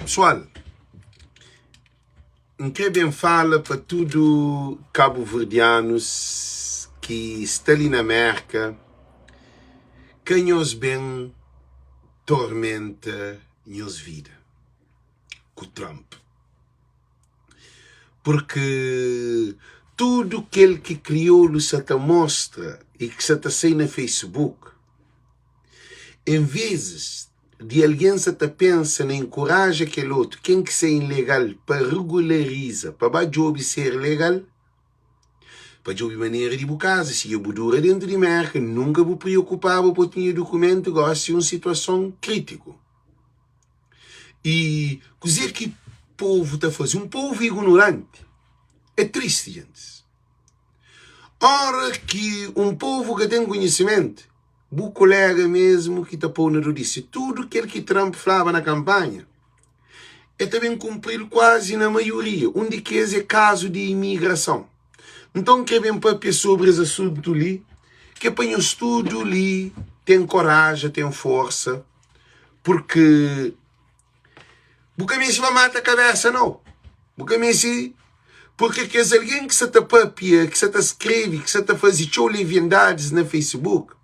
Pessoal, não quer bem fala para tudo cabo-verdianos que estão ali na América, que nos bem tormenta nos vida com o Trump. Porque tudo aquele que criou o se te mostra e que se te sai na Facebook, em vezes de alguém se te pensa na encoraja aquele outro, quem que seja ilegal, para regulariza, para job ser legal, para job maneira de casa, se eu dura dentro de América, nunca vou preocupar por ter documento, gosto de uma situação crítica. E dizer que o povo está fazendo, um povo ignorante, é triste, gente. Ora que um povo que tem conhecimento, o colega mesmo que está pondo disse, tudo aquilo que Trump falava na campanha, é também cumprir quase na maioria, onde que é caso de imigração. Então, que bem papel sobre esse assunto ali, que para o estudo ali, tem coragem, tem força, porque o caminho se vai matar a cabeça, não. O caminho se... Porque que é alguém que se te papia, que se te escreve, que se te faz leviandades na Facebook,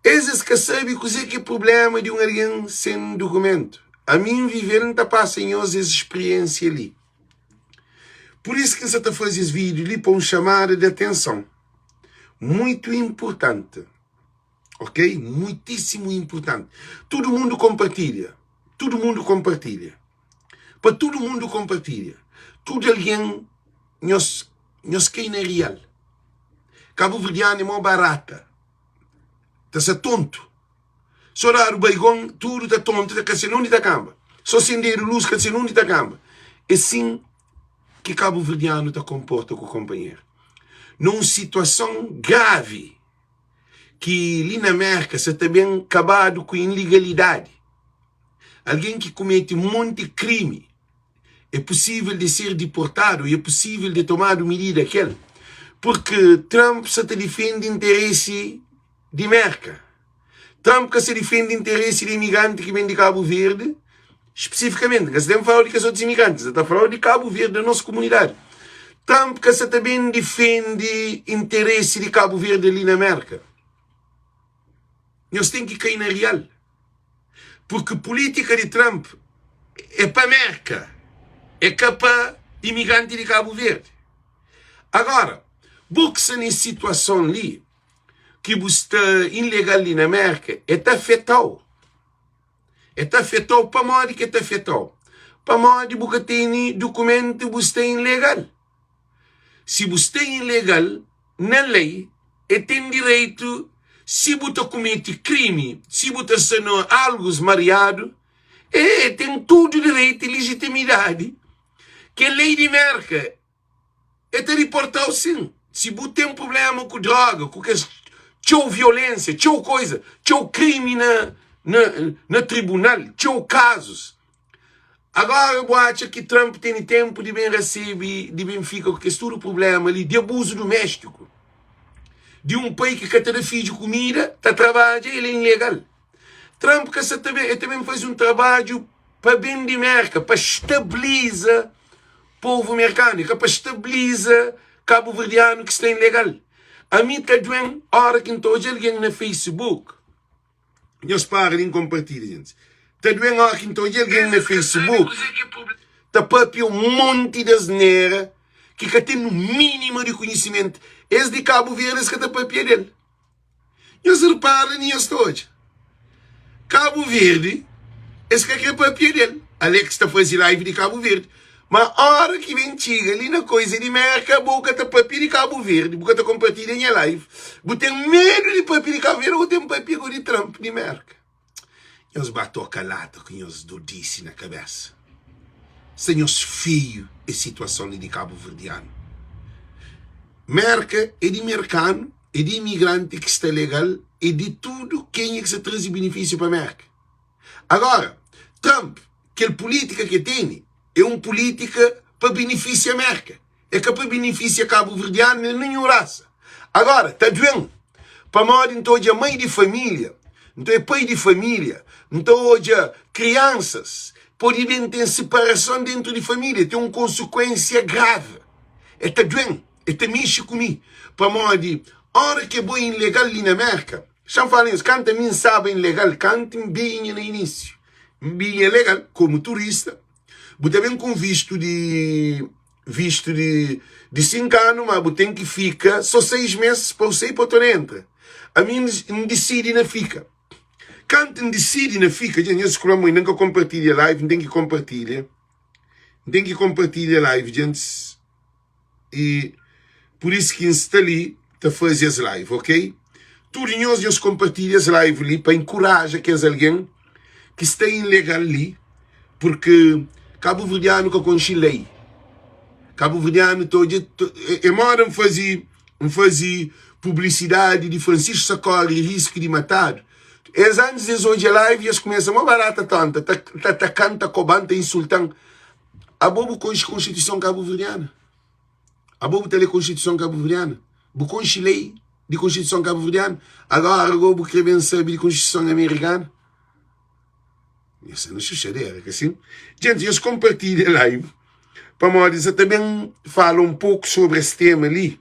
esses que sabem que é problema de um alguém sem documento. A mim viver não está passando essa experiência ali. Por isso que se te faz esse vídeo ali para um chamado de atenção. Muito importante. Ok? Muitíssimo importante. Todo mundo compartilha. Todo mundo compartilha. Para todo mundo compartilha. Tudo alguém nos quer na real. Cabo Verdeano é mó barata. Está-se tonto. Só dar o baigão, tudo está tonto, está caçando da camba. Só acender a luz, caçando da camba. É assim que Cabo Verdeano está comporta com o companheiro. Numa situação grave, que ali na América se está bem acabado com a ilegalidade. Alguém que comete um monte de crime, é possível de ser deportado e é possível de tomar medida aquela. Porque Trump se defende interesse de América. Trump que se defende interesse de imigrante que vem de Cabo Verde, especificamente, que se tem falado de que são dos imigrantes, está falando de Cabo Verde, da nossa comunidade. Trump que se também defende interesse de Cabo Verde ali na América. Nós temos que cair na real. Porque a política de Trump é para a América. É para imigrante de Cabo Verde. Agora, boxa nessa situação ali, que você ilegal ali na América, é afetado. É afetado para modo que é afetado. Para modo que você tem documento, você é ilegal. Se você é ilegal, na lei, tem direito, se você comete crime, se você sendo algo mareado, tem todo o direito e legitimidade que a lei de América é te reportar sim. Se você tem um problema com droga, com tchau violência, tchau coisa, tchau crime na tribunal, tchau casos. Agora eu acho que Trump tem tempo de bem receber, de bem ficar com esse todo problema ali de abuso doméstico. De um país que cada filho de comida, está trabalhando, ele é ilegal. Trump que também faz um trabalho para bem de América, para estabilizar o povo americano, para estabilizar Cabo Verdeano que está ilegal. A mim está doendo, a hora que estou alguém na Facebook, nós parem de compartilhar, gente. Está doendo a hora que estou alguém na Facebook, está para um monte de asneira que tem no mínimo de conhecimento. Esse de Cabo Verde que está para dele. Nós reparam nisso hoje. Cabo Verde, esse que é para dele. Alex está fazendo live de Cabo Verde. Mas a hora que vem chega ali na coisa de América, a boca está papel de Cabo Verde, a boca está compartilhando em live. Você tem medo de papel de Cabo Verde ou tem papel de Trump de América? Eles batem calado com eles disse na cabeça. Senhores feio a situação de Cabo Verdeano. América é de americano, é de imigrante que está legal, é de tudo quem é que se traz benefício para a América. Agora, Trump, aquela política que tem, é uma política para benefício da América. É que para benefício Cabo Verdeano nenhuma raça. Agora, está doendo. Para modo, então, hoje é mãe de família, então é pai de família, então hoje crianças, pode bem ter separação dentro de família, tem uma consequência grave. É doente, é mexe comigo. Para modo, hora que é bom ilegal ali na América, já falam isso, canta mim sabe ilegal, canta bem no início. Bem legal, como turista, você também com visto de 5 anos, mas você tem que ficar só 6 meses para você ir para onde entra. A mim não decide não fica. Quando não decide não fica, gente, eu escolho muito, não compartilha live, não tem que compartilhar. Não tem que compartilhar live, gente. E por isso que está ali, está fazer as lives, ok? Tudo nós compartilhamos as lives ali para encorajar que alguém que está ilegal ali, porque Cabo Verdeano que conhece lei. Cabo Verdeano todo é moram fazer publicidade de Francisco Sacori e risco de matar. Eles antes de hoje a live eles começam uma barata tanta, tá atacando, tá cobrando, tá insultando. A bobo conhece Constituição Cabo Verdeana. A bobo tem a Constituição Cabo Verdeana. Bu conhece lei de Constituição Cabo Verdeana. Agora bu quer bem saber de Constituição Americana. Isso não é suceder, é assim. Gente, eles compartilham a live. Para modos, eu também falo um pouco sobre esse tema ali,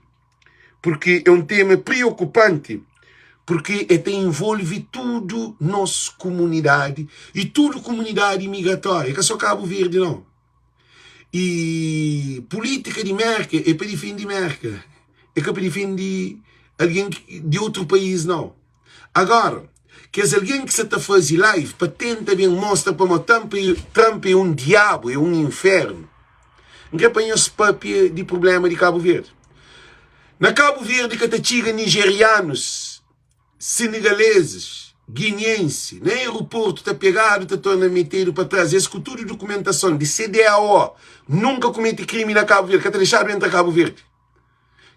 porque é um tema preocupante, porque envolve tudo nossa comunidade, e tudo comunidade migratória, que é só Cabo Verde, não. E política de merca é para defender merca, é para defender alguém de outro país, não. Agora, que é alguém que se está fazendo live para tentar bem mostrar para o Trump é um diabo, é um inferno. Não apanha esse papel de problema de Cabo Verde. Na Cabo Verde que chega nigerianos, senegaleses, guineenses, no aeroporto está pegado, está tornando metido para trás, esse com tudo documentação de CDAO, nunca comete crime na Cabo Verde, que está deixado entrar na Cabo Verde.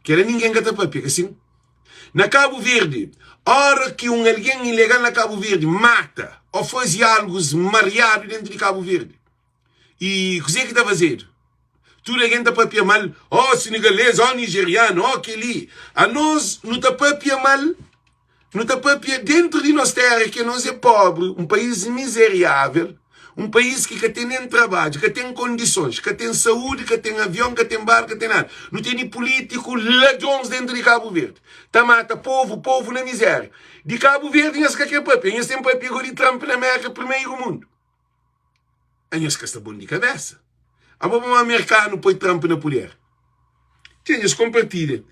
Que era ninguém que está papel, assim. Na Cabo Verde, hora que alguém ilegal na Cabo Verde mata ou faz algo mareado dentro de Cabo Verde, e o que está a fazer? Tudo alguém está papel mal, senegalês, nigeriano, aquele. A nós não está papel mal, não está papel dentro de nossa terra, que nós é pobre, um país miserável, um país que tem nem trabalho, que tem condições, que tem saúde, que tem avião, que tem barco, que tem nada. Não tem nem político, ladrões dentro de Cabo Verde. Tá mata povo na miséria. De Cabo Verde, nós que é papel, nós tem papel de Trump na América, primeiro mundo. E nós que está bom de cabeça. A um americano põe Trump na colher. Eles compartilham.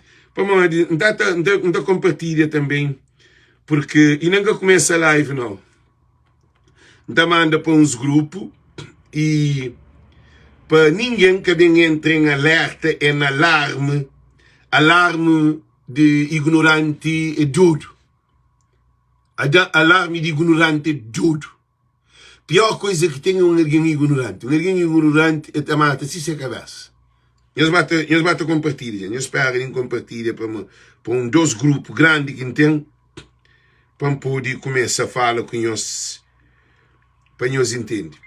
Não compartilha também, porque e nunca começa a live, não. Então manda para uns grupos e para ninguém que bem entre em alerta, em alarme de ignorante e tudo. Alarme de ignorante e tudo. Pior coisa que tem alguém ignorante. Alguém ignorante é mata se a cabeça. Eles matam compartilham. Eles pegam e compartilham para dois grupos grandes que tem, para poder começar a falar com eles, para eles entender.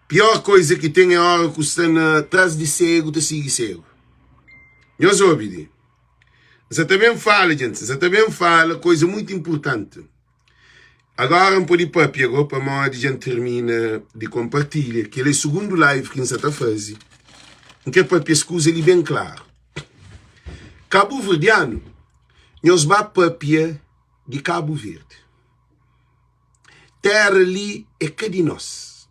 Pior coisa que tem é a hora que estão atrás de cego, de seguir cego. Eles ouvem. Você também fala, gente. Você também fala coisa muito importante. Agora um pouco de papel para a gente termina de compartilhar, que é o segundo live que você está fazendo. Que papel escusa ele bem claro. Cabo Verdeano, nós vamos papel de Cabo Verde. Terra ali é que de nós.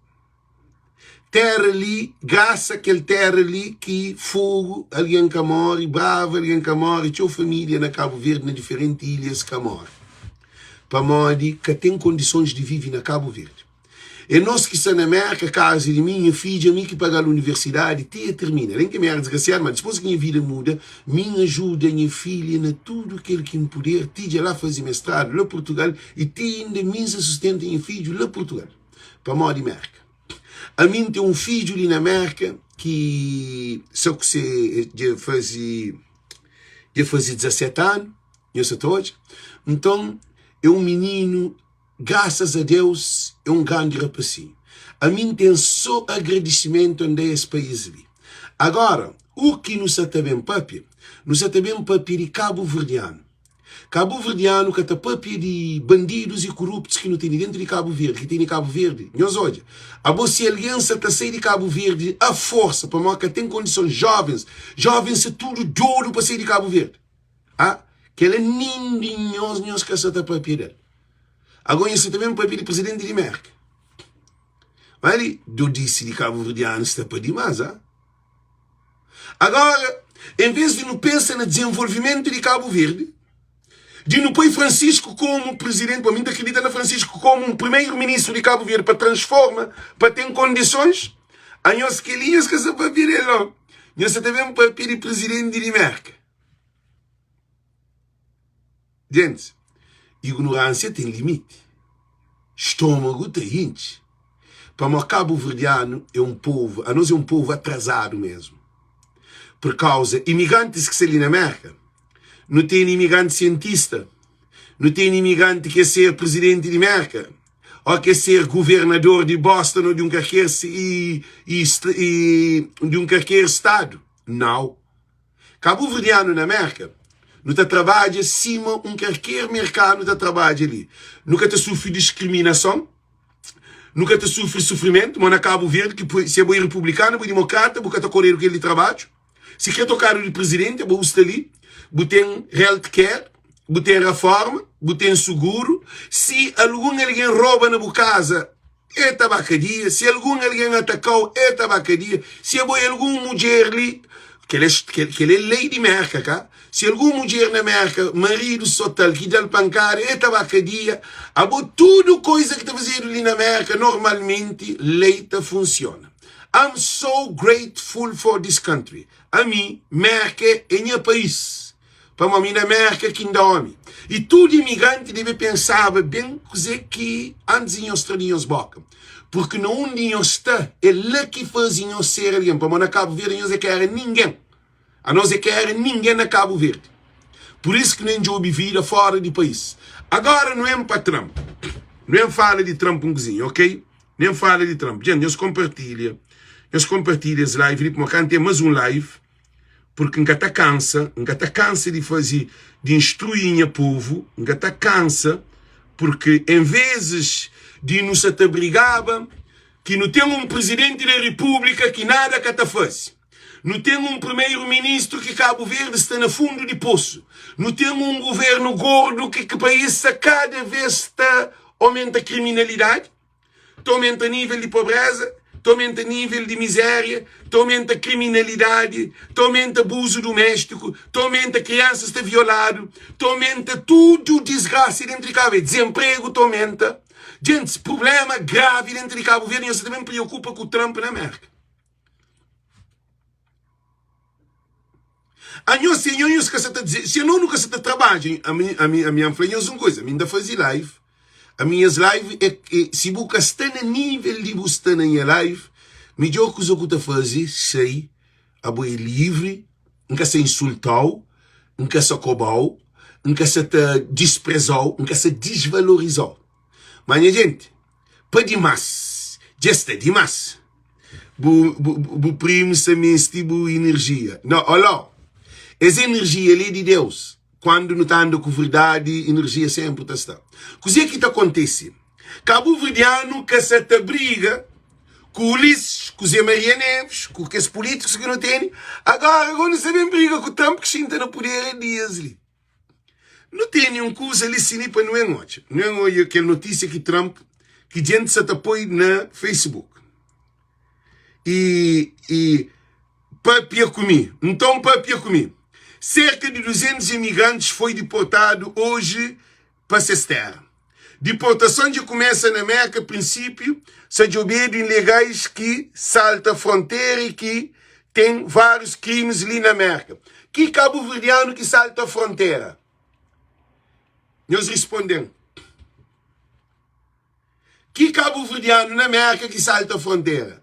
Terra ali, graças àquele terra ali que fogo, alguém que morre, bravo, alguém que morre, tinha família na Cabo Verde, nas diferentes ilhas que morre. Para modo que tem condições de viver na Cabo Verde. E nós que estamos na América, casa de minha filha, minha que paga a universidade, tia termina. Nem que me é desgraçado, mas depois que minha vida muda, minha ajuda, minha filha, na tudo aquilo que me puder, tia lá fazer mestrado, lá Portugal, e tia ainda minha sustenta minha filho lá Portugal. Para modo de América. A mim tem um filho ali na América, que só que se já fazia 17 anos, eu sou hoje. Então, é um menino, graças a Deus, é um grande rapazinho. A mim tem só agradecimento onde é esse país ali. Agora, o que nos está bem papel de Cabo Verdeano. Cabo-verdiano que está papia de bandidos e corruptos que não tem dentro de Cabo Verde, que tem em Cabo Verde. Nós olha, a vossa aliança está sair de Cabo Verde a força, para mostrar que tem condições jovens é tudo de ouro para sair de Cabo Verde. Ah? Que ele é nós que está papia dele. Agora você também papia de presidente de Merck. Mas ele, do disse de Cabo-verdiano, está para demais, ah? Agora, em vez de não pensar no desenvolvimento de Cabo Verde, de não pôr Francisco como presidente, para mim acredita na Francisco como um primeiro-ministro de Cabo Verde para transformar, para ter condições, a nós que linhas que essa papel é não. Nós também um papel de presidente de Merck. Gente, ignorância tem limite. Estômago tem limite. Para o cabo-verdiano é um povo, a nós é um povo atrasado mesmo. Por causa, imigrantes que se ali na América, não tem imigrante cientista, não tem imigrante que quer ser presidente de América, ou quer ser governador de Boston ou de um qualquer estado. Não. Cabo-verdiano na América, não está trabalha acima um qualquer mercado, não está trabalha ali. Nunca te sofre discriminação, nunca te sofre sofrimento, mas na Cabo Verde, que se é bom republicano, bom democrata, nunca te correr o que ele trabalha. Se quer tocar o presidente, você está ali, você tem healthcare, você tem reforma, você tem seguro. Se alguém rouba na sua casa, é tabacadia. Se alguém atacou, é tabacadia. Se é alguma mulher ali, que é lei de América, cá. Se alguma mulher na América, marido sotal, que dá pancada, é tabacadia. Tudo coisa que está fazendo ali na América, normalmente, lei funciona. I'm so grateful for this country. A mim, América é meu país. Para mim, na América, que ainda homem. E todo imigrante deve pensar bem que antes de nós trazer boca. Porque não onde nós está, é lá que fazem nós ser alguém. Para na Cabo Verde, nós não queremos ninguém. A nós não queremos ninguém na Cabo Verde. Por isso que nem jogo vida fora do país. Agora não é para Trump. Não é fala de Trump um cozinho, ok? Nem fala de Trump. Gente, nós compartilha esse live, porque tem mais um live, porque nunca está cansa de fazer, de instruir o povo, nunca está cansa, porque em vez de nos abrigava, que não tem um presidente da república que nada que está faz. Não tem um primeiro-ministro que Cabo Verde está no fundo de poço. Não tem um governo gordo que o país cada vez está aumenta a criminalidade, aumenta o nível de pobreza, aumenta o nível de miséria, aumenta a criminalidade, aumenta abuso doméstico, aumenta crianças está violado, aumenta tudo desgraça dentro de Cabo Verde, desemprego aumenta. Gente, problema grave dentro de Cabo Verde, e você também preocupa com o Trump na América. A se eu nunca se trabalha, a minha filha é uma coisa, a minha ainda fazia live. A minhas lives se você está no nível de você estar na live, melhor coisa que você fazer, sei, a boa livre, nunca se insultou, nunca se acabou, nunca se desprezou, nunca se desvalorizou. Mas, gente, para demais, já está demais. O primo se mestre energia. Não, olha, essa energia ali de Deus. Quando não está andando com verdade, energia sempre está. O que acontece? Cabo-verdiano que se briga com o Ulisses, com o Zé Maria Neves, com os políticos que não têm. Agora não sabem briga com o Trump que senta no poder dias ali. Não tem nenhum coisa ali sim para não é noite. Não é aquela notícia que Trump, que gente se apoia na Facebook. E papia comigo. Então papia comigo. Cerca de 200 imigrantes foi deportado hoje para Sestera. Deportação de começa na América, a princípio, se de ilegais que saltam a fronteira e que tem vários crimes ali na América. Que cabo-verdiano que salta a fronteira? Nós respondemos. Que cabo-verdiano na América que salta a fronteira?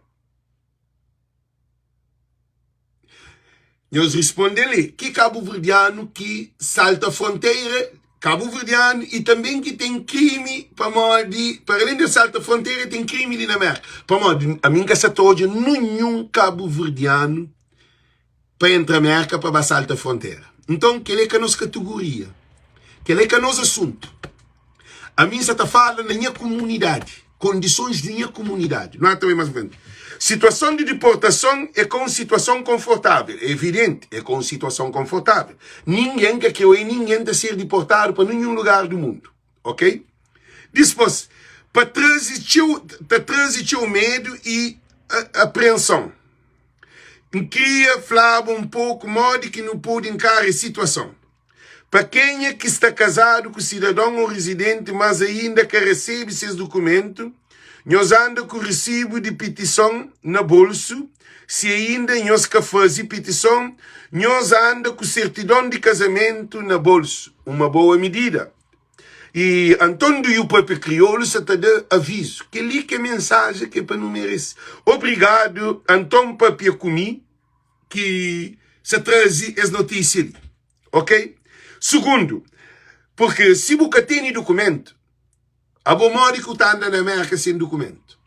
Nós respondemos, que cabo-verdiano que salta a fronteira, cabo-verdiano, e também que tem crime, para além de saltar a fronteira, tem crime ali na América. A minha casa hoje, nenhum cabo-verdiano para entrar na América para saltar a fronteira. Então, que é a nossa categoria? que é o nosso assunto. A mim se está falando na minha comunidade, condições da minha comunidade, não é também mais ou menos. Situação de deportação é com situação confortável, é evidente, é com situação confortável. Ninguém quer que eu e ninguém de ser deportado para nenhum lugar do mundo, ok? Depois, para trazer o medo e a apreensão. Queria falar um pouco modo que não pode encarar a situação. Para quem é que está casado com cidadão ou residente, mas ainda que recebe seus documentos, nós anda com o recibo de petição na bolso. Se ainda nós que faz petição, nós anda com certidão de casamento na bolso. Uma boa medida. E Antônio e o próprio crioulo se está dando aviso. Que ali que é mensagem que é para não merecer. Obrigado, Antônio Papia Comi, que se traz as notícias ali. Ok? Segundo, porque se você tem documento, a bom modo que está andando na América sem documento.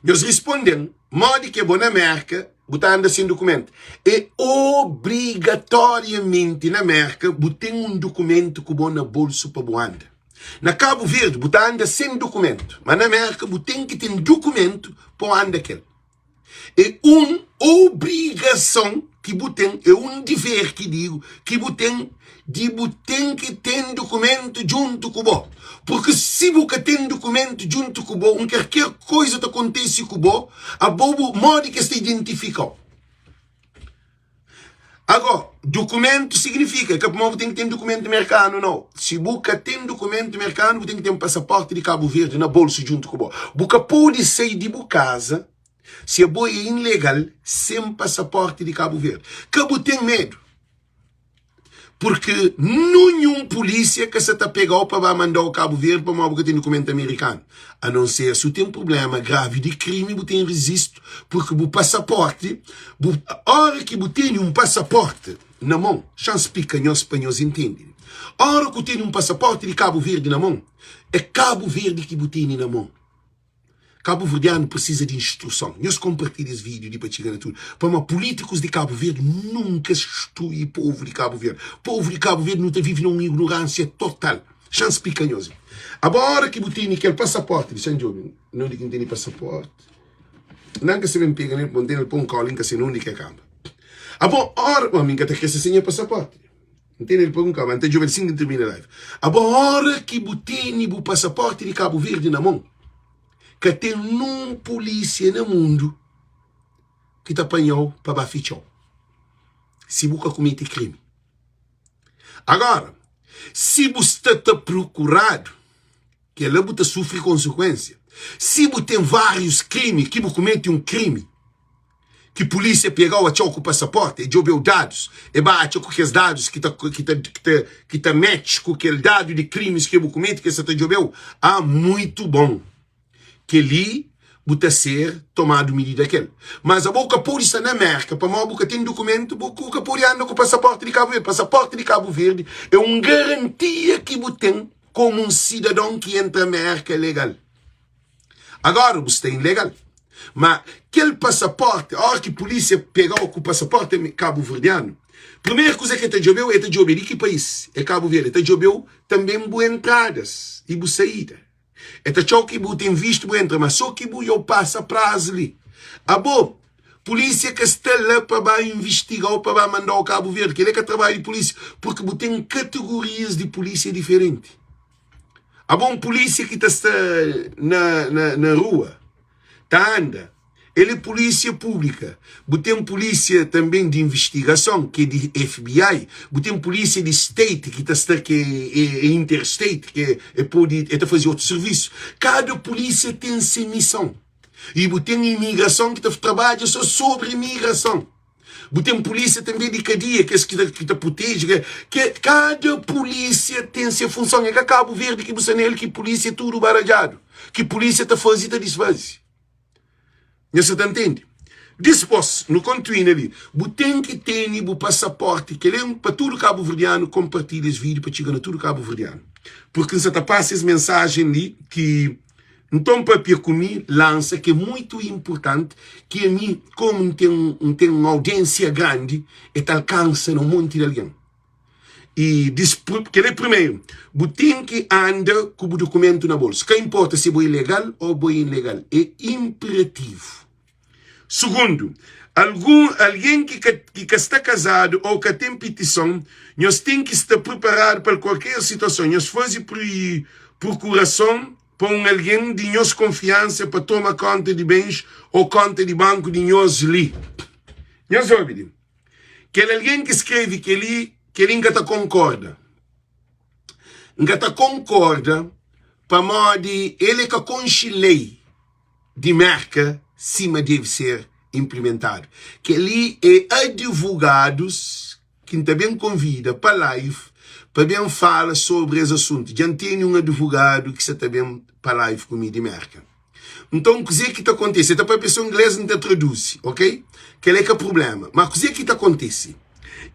Nós respondemos, modo que é bom na América, você anda sem documento. É obrigatoriamente na América, você tem um documento que bom na bolsa para você andar. Na Cabo Verde, você anda sem documento. Mas na América, você tem que ter documento para andar aquele. É uma obrigação que você tem, é um dever que digo, que você tem, de você tem que ter documento junto com você. Porque se você tem documento junto com você, qualquer coisa que acontece com você, a bobo modo que se identifica. Agora, documento significa que você tem que ter documento americano, não. Se você tem documento americano, você tem que ter um passaporte de Cabo Verde na bolsa junto com você. Você pode sair de casa, se a boia é ilegal, sem passaporte de Cabo Verde. Cabo tem medo. Porque nenhum polícia que se está pegando para mandar o Cabo Verde para uma boca tem documento americano. A não ser se tem um problema grave de crime, você tem registro. Porque o passaporte, a hora que você tem um passaporte na mão, já explica os espanhóis entendem. A hora que você tem um passaporte de Cabo Verde na mão, é Cabo Verde que você tem na mão. Cabo Verdeano precisa de instrução. Nós compartilhamos esse vídeo de para chegar a tudo. Para políticos de Cabo Verde nunca instruem o povo de Cabo Verde. O povo de Cabo Verde não vive numa ignorância total. Já explica-nos. Agora que você tem aquele passaporte de São João, não digo que tem passaporte. Não que se me pega, não tem um colinho que se não diga camba. Agora, a minha que se senha passaporte. Não tem ele um camba, então eu vou assim termina a live. Agora que você tem o passaporte de Cabo Verde na mão, que tem um polícia no mundo que te apanhou para bafichar. Se você comete crime. Agora, se você está procurado, que lá você sofre consequência. Se você tem vários crimes, que você comete um crime, que a polícia pegou a com o passaporte e jogou dados, e bate com aqueles dados que tá match com aquele dado de crimes que você comete, que você está jogando, muito bom. Que ali você ser tomado medida aquele. Mas a boca pode estar na América, para a boca tem documento, a boca pode andar com o passaporte de Cabo Verde. Passaporte de Cabo Verde é uma garantia que você tem como um cidadão que entra na América legal. Agora você tem ilegal. Mas aquele passaporte, a hora que a polícia pegou com o passaporte cabo-verdiano, a primeira coisa que te jogou é te jogou de que país? É Cabo Verde. Te jogou também boas entradas e boas saídas. É só que você tem visto entra, mas só que você passa prazo ali. Bom, polícia que está lá para investigar, para mandar ao Cabo Verde, que ele é que trabalha de polícia, porque você tem categorias de polícia diferentes. Bom, polícia que está na rua, está anda. Ele é polícia pública. Você tem polícia também de investigação, que é de FBI. Você tem polícia de state, que é interstate, que pode fazer outro serviço. Cada polícia tem sua missão. E você tem imigração que trabalha só sobre imigração. Você tem polícia também de cadeia, que te protege. Cada polícia tem sua função. É que Cabo Verde, que você nele, que polícia é tudo baralhado. Que polícia está fazendo e desfaz. Você entende? Depois, no continuo ali, você tem que ter o passaporte, que ele é para todo Cabo Verdeano, compartilha esse vídeo para chegar a todo Cabo Verdeano. Porque você passa essa mensagem ali, que então Papia Comi lança, que é muito importante, que a mim, como tem uma audiência grande, alcança um monte de alguém. E que ele primeiro, você tem que andar com o documento na bolsa. Que importa se é ilegal ou ilegal. É imperativo. Segundo, alguém que está casado ou que tem petição, nós temos que estar preparados para qualquer situação. Nós fazemos procuração para alguém de nossa confiança para tomar conta de bens ou conta de banco de nós ali. Nós ouvimos que alguém que escreve que ele ainda concorda. Ainda concorda para modo ele que concilei de marca cima deve ser implementado. Que ele é advogados que também convida para live para bem falar sobre esse assunto. Já tem um advogado que está também para live comigo de marca. Então, o que está acontecendo? Então, para a pessoa inglesa não traduz, ok? Que é o problema. Mas o que está acontecendo?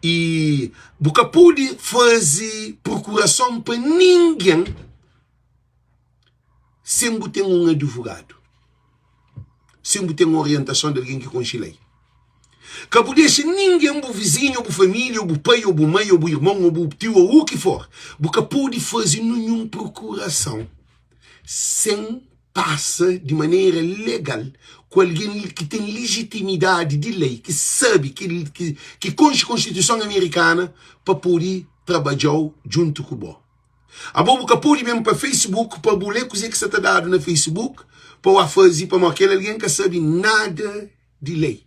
E você pode fazer procuração para ninguém sem ter um advogado. Sem ter uma orientação de alguém que concilei. Que pode ser ninguém, o vizinho, o família, o pai, o mãe, o irmão, o tio, ou o que for. Você pode fazer nenhuma procuração sem passar de maneira legal com alguém que tem legitimidade de lei, que sabe, que conhece a Constituição americana para poder trabalhar junto com o bom. A boca pode mesmo para Facebook, para ler coisa que você está dado no Facebook, para fazer para aquele alguém que sabe nada de lei.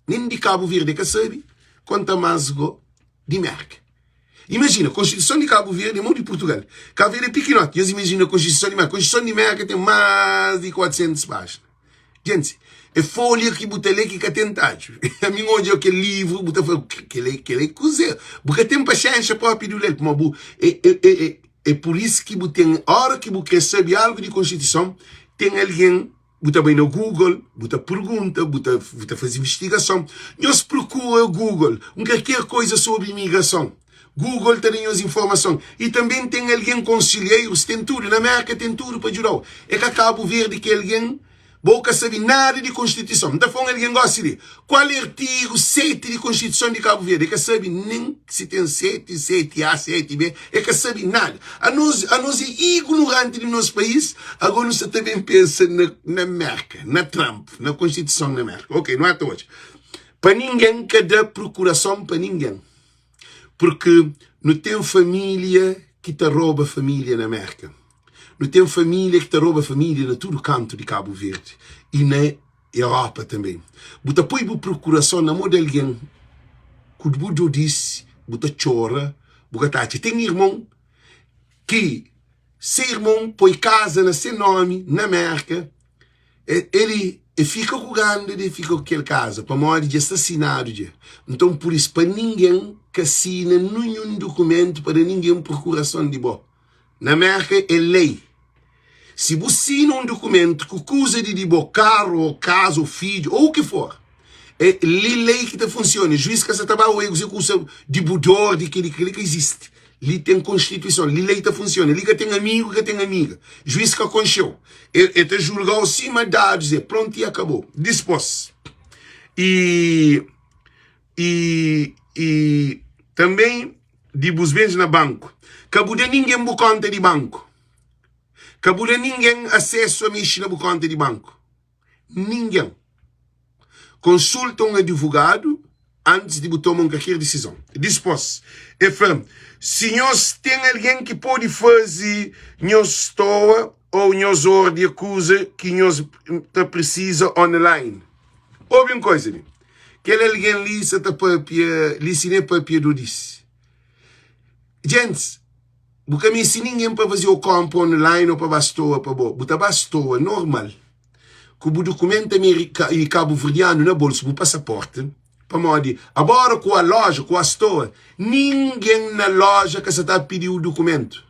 Nem de Cabo Verde que sabe, quanto mais de merca. Imagina, a Constituição de Cabo Verde é muito de Portugal. Cabo Verde é pequenote. E imagina a Constituição de Merca. A Constituição de Merca tem mais de 400 páginas. Gente, é folha que você lê que tem tacho. A mim hoje é aquele livro, você fala, que lê coisa. Porque tem paciência para pedir o ler. É por isso que você tem, a hora que você recebe algo de Constituição, tem alguém, você vai no Google, você pergunta, você faz investigação. Nós procura o Google, qualquer coisa sobre imigração. Google tem as informações. E também tem alguém conselheiros, tem tudo. Na América tem tudo para ajudar. É que Cabo Verde que alguém boca sabe nada de Constituição. Então, alguém gosta de qual é o artigo 7 de Constituição de Cabo Verde? É que sabe nem se tem 7, 7A, 7B. É que sabe nada. A nós é ignorante do nosso país. Agora nós também pensa na América, na Trump, na Constituição da América. Ok, não é hoje. Para ninguém que dá procuração para ninguém. Porque não tem família que te rouba família na América. Não tem família que te rouba família na todo canto de Cabo Verde. E na Europa também. Você põe por procuração na mão de alguém. Quando você diz, você chora, você tacha. Tem irmão que, seu irmão põe casa no seu nome, na América, ele fica jogando, ele fica com aquela casa, para morrer de assassinado. Então, por isso, para ninguém que assina nenhum documento, para ninguém procuração de boa. Na América é lei. Se você assina um documento que acusa de boa, carro, ou casa, ou filho, ou o que for, é lei que funciona. Juiz que você trabalha, ou execução de budor, de aquele que existe. Ele tem Constituição, lei que funciona. Ele que tem amigo, que tem amiga. Juiz que aconcheu. Ele te julgou acima de dados, pronto e acabou. Dispôs. E também de os bens na banco. Cabo de ninguém por conta de banco. Cabo de ninguém acesso a mexer na conta de banco. Ninguém. Consulta um advogado antes de tomar qualquer decisão. Dispôs. Se nós tem alguém que pode fazer nós toa ou nós ordem coisa que nós precisa online. Ouve uma coisa, né? Que alguém ali se está papia, lhe ensina papia do disse. Gente, porque me ensina ninguém para fazer o campo online ou para bastoa, para boa. Buta bastoa, normal. Com o documento americano e cabo-verdiano na bolsa, o passaporte, para modo, agora com a loja, com a store, ninguém na loja que você está pedindo o documento.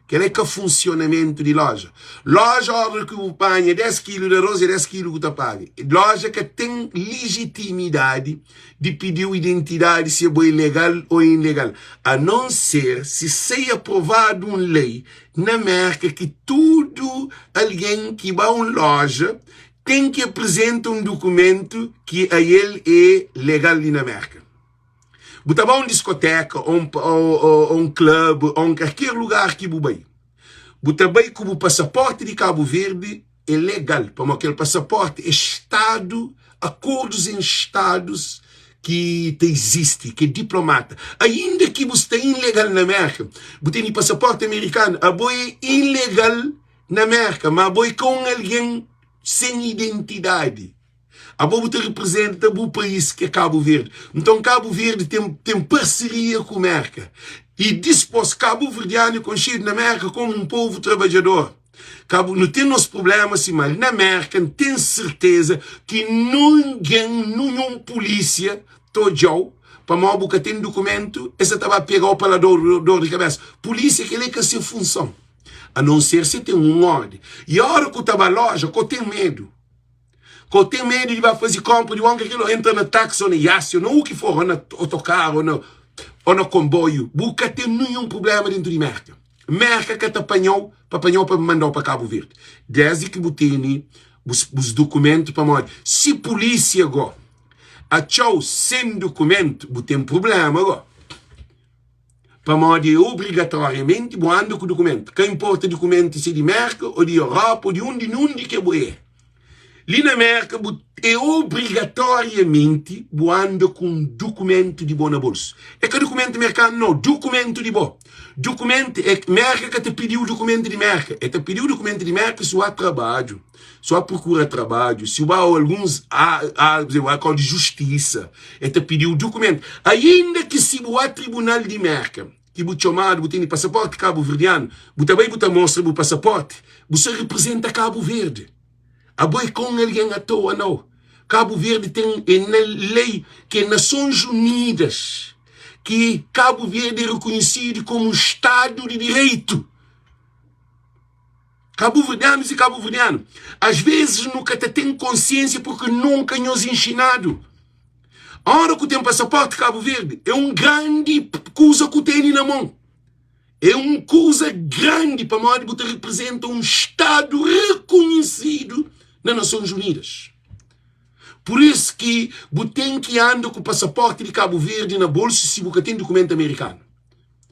Que é que o funcionamento de loja. Loja, hora que o paga 10 quilos de arroz e 10 quilos que você paga. Loja que tem legitimidade de pedir a identidade se é legal ou ilegal. A não ser se seja aprovado uma lei na América que tudo alguém que vai a uma loja tem que apresentar um documento que a ele é legal na América. Buta vai a uma discoteca, ou um clube, ou qualquer lugar que você vai. Buta vai com o passaporte de Cabo Verde é legal, porque aquele passaporte é Estado, acordos em Estados que existe, que é diplomata. Ainda que você é ilegal na América, você tem passaporte americano, a boi é ilegal na América, mas a boi com alguém sem identidade. A boi representa o país que é Cabo Verde. Então Cabo Verde tem parceria com a América. E dispôs Cabo Verdeano conhecido na América como um povo trabalhador. Cabo não tem nos problemas, mas na América tem certeza que nenhum polícia todo para mal que tem documento, essa estava a pegar para a dor de cabeça. Polícia que ele quer ser função. A não ser se tem um ordem. E a hora que eu estava na loja, eu tenho medo. Eu tenho medo de fazer compra, de onde aquilo entra na táxi ou na iate, ou no que for, ou no autocarro, ou no comboio. Nunca tem nenhum problema dentro de merca. Merca que te apanhou para me mandar para Cabo Verde. Desde que você os documentos para mim. Se polícia agora achou sem documento, você tem problema agora. Para mim, obrigatoriamente, você anda com documento. Que importa documento se de merca, ou de Europa, ou de onde que é. Ali na América, é obrigatoriamente anda com documento de boa na bolsa. É que documento americano? Não, documento de boa. Documento, é América que te pediu documento de América. É te pediu documento de América se há trabalho, se há procura trabalho, se há alguns acordo de justiça. É te pediu documento. Ainda que se há tribunal de América, que você chamado, você tem passaporte cabo-verdiano, você também mostra o passaporte, você representa Cabo Verde. A boi com alguém à toa, não. Cabo Verde tem uma lei que é Nações Unidas, que Cabo Verde é reconhecido como um Estado de Direito. Cabo-verdianos e cabo-verdianos, às vezes nunca tem consciência porque nunca nos ensinado. A hora que tem passaporte Cabo Verde, é uma grande coisa que tem na mão. É uma coisa grande para nós, porque representa um Estado reconhecido nas Nações Unidas. Por isso que você tem que andar com o passaporte de Cabo Verde na bolsa se você tem documento americano.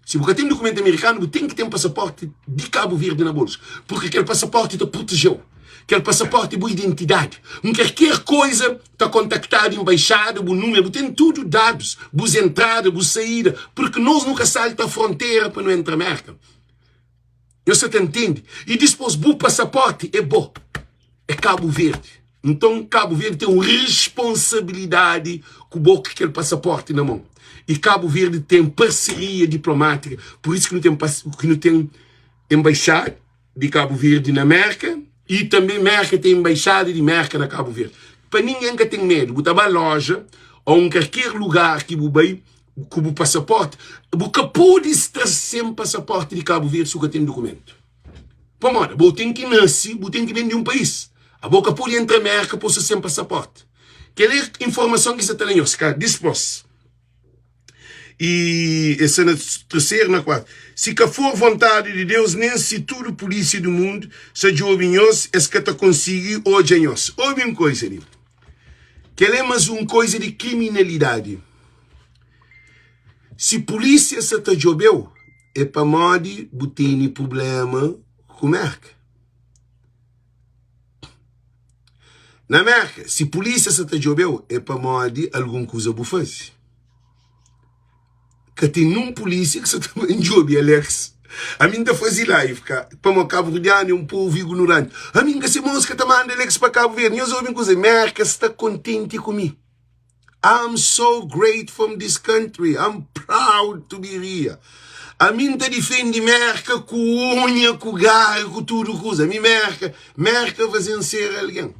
Se você tem documento americano, você tem que ter um passaporte de Cabo Verde na bolsa. Porque aquele passaporte te protegeu. Aquele passaporte é boa identidade. Qualquer coisa está contactado, embaixada, o número, você tem tudo dados. Boas entradas, boas saídas. Porque nós nunca salta a fronteira para não entrar na América. Você te entende? E depois, o passaporte é bom. É Cabo Verde. Então, Cabo Verde tem uma responsabilidade com aquele passaporte na mão. E Cabo Verde tem parceria diplomática. Por isso que não tem embaixada de Cabo Verde na América. E também América tem embaixada de América na Cabo Verde. Para ninguém que tem medo. Você vai à loja ou em qualquer lugar que você vai com o passaporte. Você pode estar sem passaporte de Cabo Verde se você tem documento. Para moda, você tem que nascer, você tem que vir de um país. A boca pode entrar na América por sem passaporte. Aquela informação que você tem, Oscar, dispôs. E essa na terceira, na quarta. Se que for vontade de Deus, nem se tudo polícia do mundo, se jovens, é que te consiga hoje em nós. Ouve uma coisa ali. Que é mais uma coisa de criminalidade. Se polícia se te joveu, é para modo, você tem problema com a América. Na América, se polícia se te joveu, é para modo, alguma coisa você faz. Que tem um polícia que se também jobe, Alex. A mim da fazer live, para o Cabo Verdeano é um povo ignorante. A mim que se música também manda Alex para Cabo Verde. Eu ouvi coisa, América está contente comigo. I'm so great from this country. I'm proud to be here. A mim te defende América com unha, com garra, com tudo coisa. A mim América vai vencer alguém.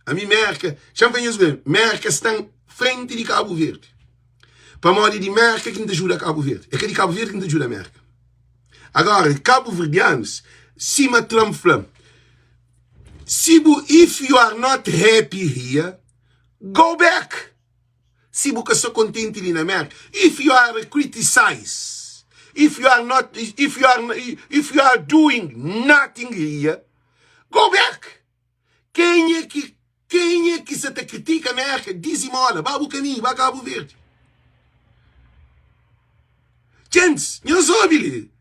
A mim América, já venho ver, América está em frente de Cabo Verde. Para modo de América que não te ajuda a Cabo Verde. É que de Cabo Verde que não te ajuda a América. Agora, Cabo Verdeanos, cima Trump flam. If you are not happy here, go back. Se você está contente ali na América. If you are criticized, if you are doing nothing here, go back. Quem é que se te critica na América? Diz-me, olha, vai o caminho, vai a Cabo Verde. Gente, não sabe,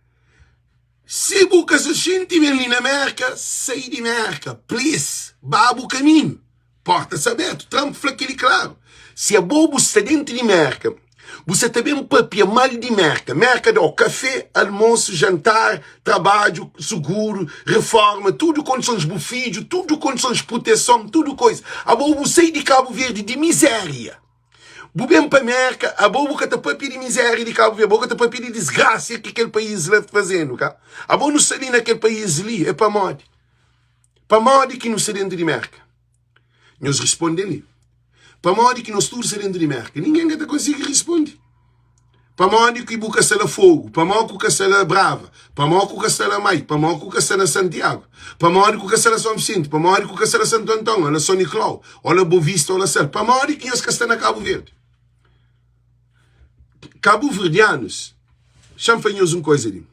se você se sente bem ali na América, sai de América, please, vá o caminho, portas abertas, Trump falou aquele claro, se é bobo está dentro de América, você também um papel mal de América dá café, almoço, jantar, trabalho, seguro, reforma, tudo condições de filho, tudo condições de proteção, tudo coisa, a bobo sai de Cabo Verde de miséria. Bem para a América, a boa que está papel de miséria de Cabo Verde, a boa que está papel de desgraça que aquele país está fazendo, cá. A boa não sai naquele país ali, é para morte. Para morte que não sai dentro de América. Nós respondemos ali. Para morte que nós todos sai dentro de América. Ninguém está conseguir responder. Para morte que o castelo fogo, para morte que o castelo brava, para morte que o castelo mai, para morte que o castelo Santiago, para morte que o castelo São Vicente, para morte que o castelo Santo Antão, olha São Nicolau, olha Boa Vista, olha Céu, para morte que nós castelo na Cabo Verde. Cabo-verdianos, champanhoso uma coisa ali.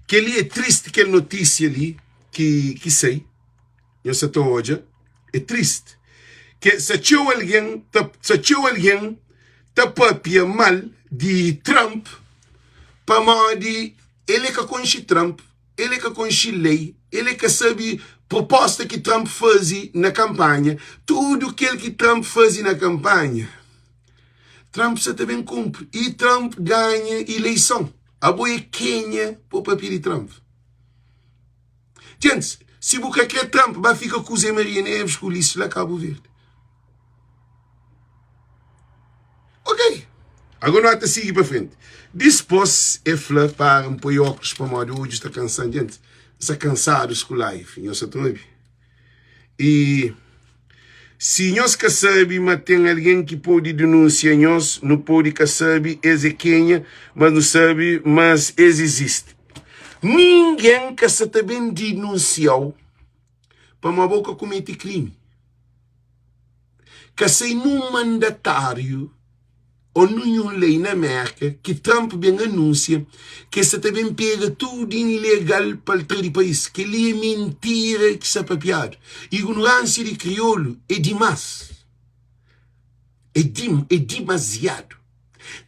Que ali é triste, aquela notícia ali, que sei, eu sei hoje, é triste. Que se tinha alguém, tá papia mal de Trump, para morrer, ele que conhece Trump, ele que conhece lei, ele que sabe proposta que Trump fazia na campanha, tudo aquilo que Trump fazia na campanha. Trump se também cumpre. E Trump ganha eleição. A boa é Quênia para o papel de Trump. Gente, se você quer Trump, vai ficar com o Zé Maria Neves, com o Ulisses lá Cabo Verde. Ok. Agora nós vamos seguir para frente. Depois, é falar para um pouco óculos para modo hoje, está cansado, gente. Está cansado com live, eu só estou aí. E se nós que sabe, mas tem alguém que pode denunciar nós, não pode que sabe, é Quênia, mas não sabe, mas existe. Ninguém que se também denunciou para uma boca cometer crime. Que sei num mandatário ou nenhuma lei na América que Trump bem anuncia que se também pega tudo ilegal para o país, que ele é mentira que está papiado. Ignorância de crioulo é demais. É demasiado.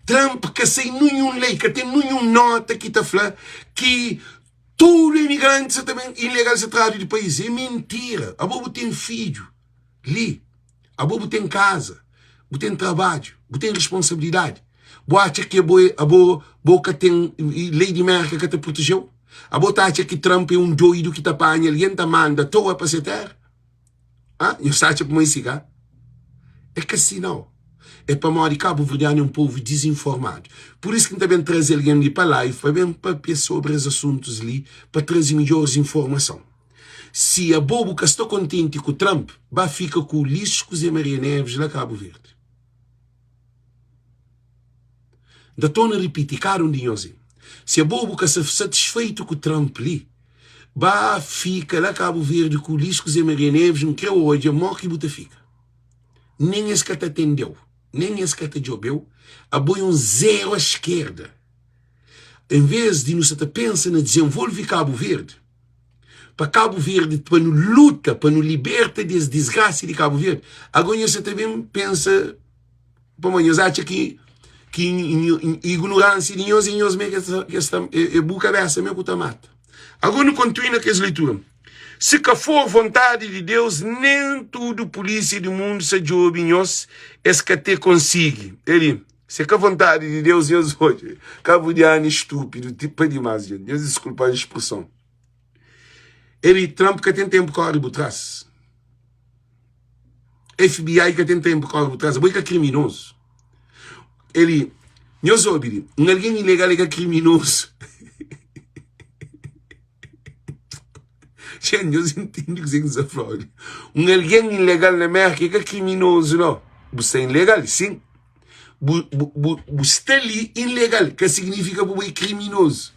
Trump que sem nenhuma lei, que tem nenhuma nota que está falando que todo imigrante também ilegal se traz do país. É mentira. A bobo tem filho. Ali. A bobo tem casa. A tem trabalho. A tem responsabilidade. Boa acha que a boca tem lei de América que te protegeu? A boa acha que Trump é um doido que te apanha, alguém te manda toa para se ter? Ah? E você acha como isso, cá? É que assim não. É para morrer cabo-verdiano é um povo desinformado. Por isso que também trazer alguém ali para lá e foi bem para sobre os assuntos ali, para trazer melhores informações. Se a bobo que está contente com o Trump, vai ficar com o Ulisses e Maria Neves lá Cabo Verde. Da tona repetir, caro dinhozinho. Se a bobo que está satisfeito com o Trump ali, vai ficar lá Cabo Verde com o Ulisses e Maria Neves, não quer hoje, morre que você fica. Nem esse que te atendeu, nem esse que te jobeu, aboi um zero à esquerda. Em vez de nos pensar na desenvolver Cabo Verde, para Cabo Verde, para nos luta, para nos liberta das desgraças de Cabo Verde, agora você também pensa, para nós acha que ignorância de nós e nós mesmo que esta é boa cabeça mesmo que mata. Agora não continua com essa leitura. Se que for vontade de Deus, nem tudo polícia do mundo se joga em nós, é que até consiga. Ele, se que a vontade de Deus, Deus hoje, cabo-verdiano estúpido, tipo demais, gente. Deus desculpa a expressão. Ele, Trump que tem tempo corre por trás. FBI que tem tempo corre por trás. Boi que é criminoso. Ele, nós ouvimos, alguém ilegal é criminoso. Gente, nós entendemos o que você fala. Alguém ilegal na América é criminoso, não? Você é ilegal, sim. Você ali ilegal, que significa que você é criminoso.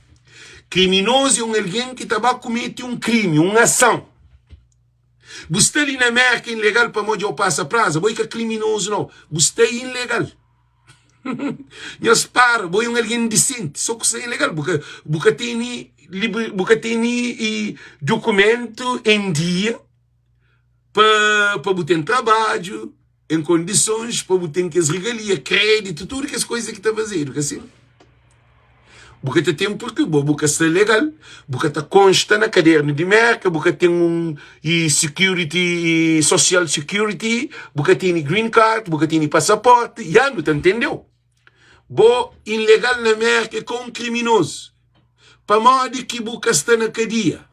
Criminoso é alguém que está a cometer um crime, uma ação. Você ali na América ilegal para onde eu passo a praça, você é criminoso, não. Você é ilegal. Nós para, você é alguém decente, só que você é ilegal, porque tem documento em dia para ter trabalho, em condições, para ter que as regalias, crédito, tudo que as coisas que está fazendo, assim. Porque tem porque boca está legal, porque está consta na caderno de merca, porque tem e security, e social security, porque tem green card, porque tem passaporte, já não entendeu? Bo ilegal na merca com criminoso. Para modo que boca está na cadeia.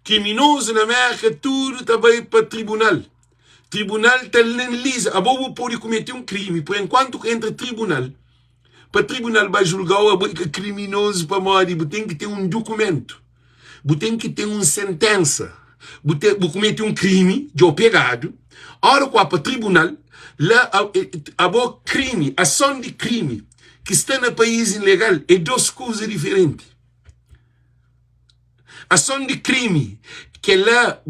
Criminoso na merca, tudo também para tribunal. Tribunal está lisa. A bobo pode cometer um crime, por enquanto entra tribunal. Para tribunal vai julgar o criminoso para morrer, tem que ter um documento, tem que ter uma sentença, você comete um crime, já pegado, ora para tribunal, lá a crime, ação de crime, que está no país ilegal, é duas coisas diferentes. Ação de crime, que lá,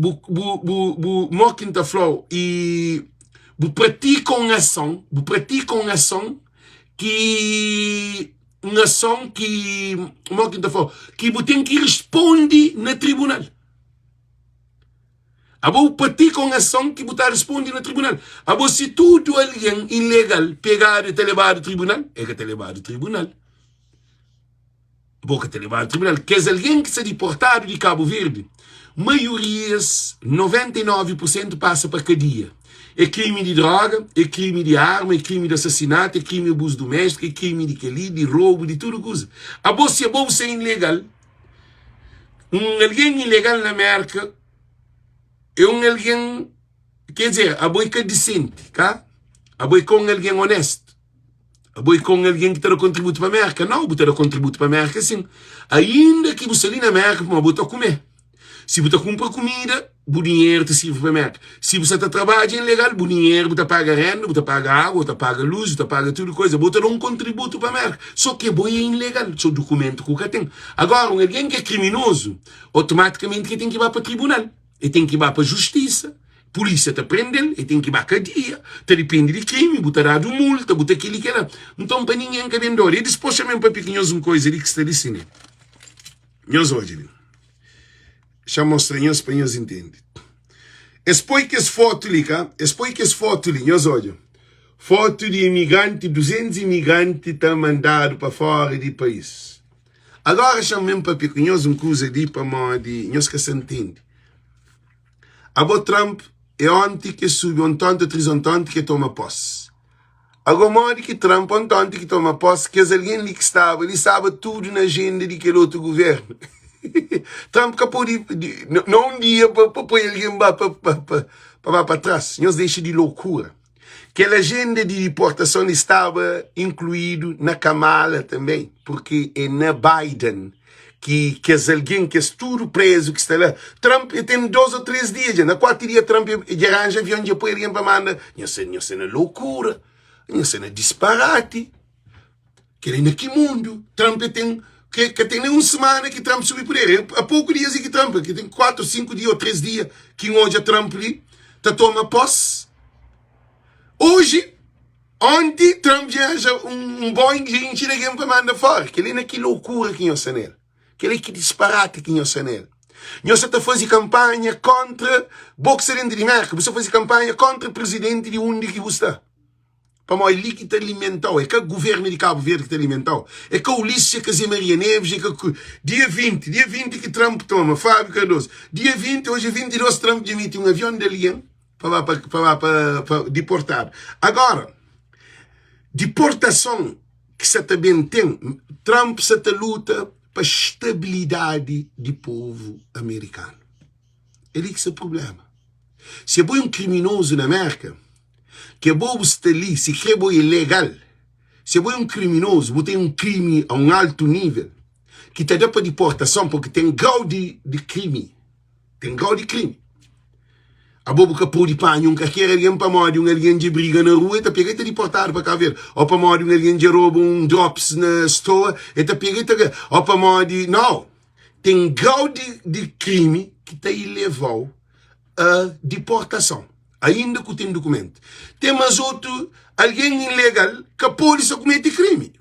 Moquinta e pratica uma ação, que uma ação que tem que responder no tribunal. Abo pratica uma ação que você responde no tribunal. Abo se tudo alguém ilegal pegar e te levar ao tribunal, é que te levar ao tribunal. Abo que te levar ao tribunal. Que é alguém que se deportado de Cabo Verde, maiorias, 99% passa para cadeia. É crime de droga, é crime de arma, é crime de assassinato, é crime de abuso doméstico, é crime de quelí, de roubo, de tudo coisa. A bolsa é ilegal. Alguém ilegal na América é alguém, quer dizer, a boa é decente, tá? A boa é com alguém honesto. A boa é com alguém que está a contributo para a América. Não, você está a contributo para a América, sim. Ainda que você ali na América, você está a comer. Se você compra comida, o dinheiro te serve para a América. Se você está trabalhando ilegal, o dinheiro você paga renda, você paga água, você paga luz, você paga tudo coisa. Você dá um contributo para a América. Só que é ilegal, só documento que você tem. Agora, alguém que é criminoso, automaticamente que tem que ir para o tribunal. Ele tem que ir para a justiça. A polícia te prende, ele tem que ir para a cadeia. Te depende de crime, você dá multa, você aquilo que é. Então, para ninguém que vem dor. E depois também para pequenos uma coisa ali que está dizendo. Nós hoje, já mostrei para nós entender. Depois que as fotos ali, nós olhamos. Foto de imigrante, 200 imigrantes estão mandados para fora do país. Agora chamamos para pequenos uma coisa ali para nós que se entende. Agora Trump é ontem que subiu um tanto, que toma posse. Agora modo que Trump um tanto que toma posse, que alguém ali que estava, ele sabe tudo na agenda daquele outro governo. Trump capô não um dia para pôr alguém para trás. Nós deixamos de loucura. Aquela agenda de deportação estava incluído na Kamala também, porque é na Biden que é alguém que é tudo preso que está lá. Trump tem 2 ou 3 dias, na 4 dias Trump arranja avião de põe alguém para mandar. Nós é loucura, nós é disparate. Que é naquele mundo. Trump tem que tem uma semana que Trump subiu por ele. Há poucos dias que Trump, que tem 4, 5 dias ou 3 dias que hoje a Trump ali toma posse. Hoje, ontem, Trump já acha um Boeing que tira alguém para mandar fora. Que ele naquela loucura que nós nele. Que ele que disparate que nós nele. Nós está fazendo campanha contra boxer de América. Você faz campanha contra o presidente de onde que você está. Para mim, ele que te alimentou, é que o governo de Cabo Verde que te alimentou, é que o Ulisses, que a Zé Maria Neves, é que dia 20 que Trump toma, Fábio Cardoso, dia 20, hoje 22, Trump demite um avião de alien para deportar. Agora, deportação que você também tem, Trump se luta para a estabilidade do povo americano. Ele que é o problema. Se é um criminoso na América, que é bom estar ali, se é bom ilegal, se é um criminoso, você tem um crime a um alto nível, que te dá para deportação, porque tem grau de crime. Tem grau de crime. A bobo que pôde panho, que quer alguém para morrer, alguém de briga na rua, e te pega e te deportado para cá ver. Ou para morrer, alguém de rouba drops na store, e te pega e te... Ou para morrer, não. Tem grau de crime que te levou a deportação. Ainda que tem documento. Tem mais outro, alguém ilegal, que a polícia comete crime.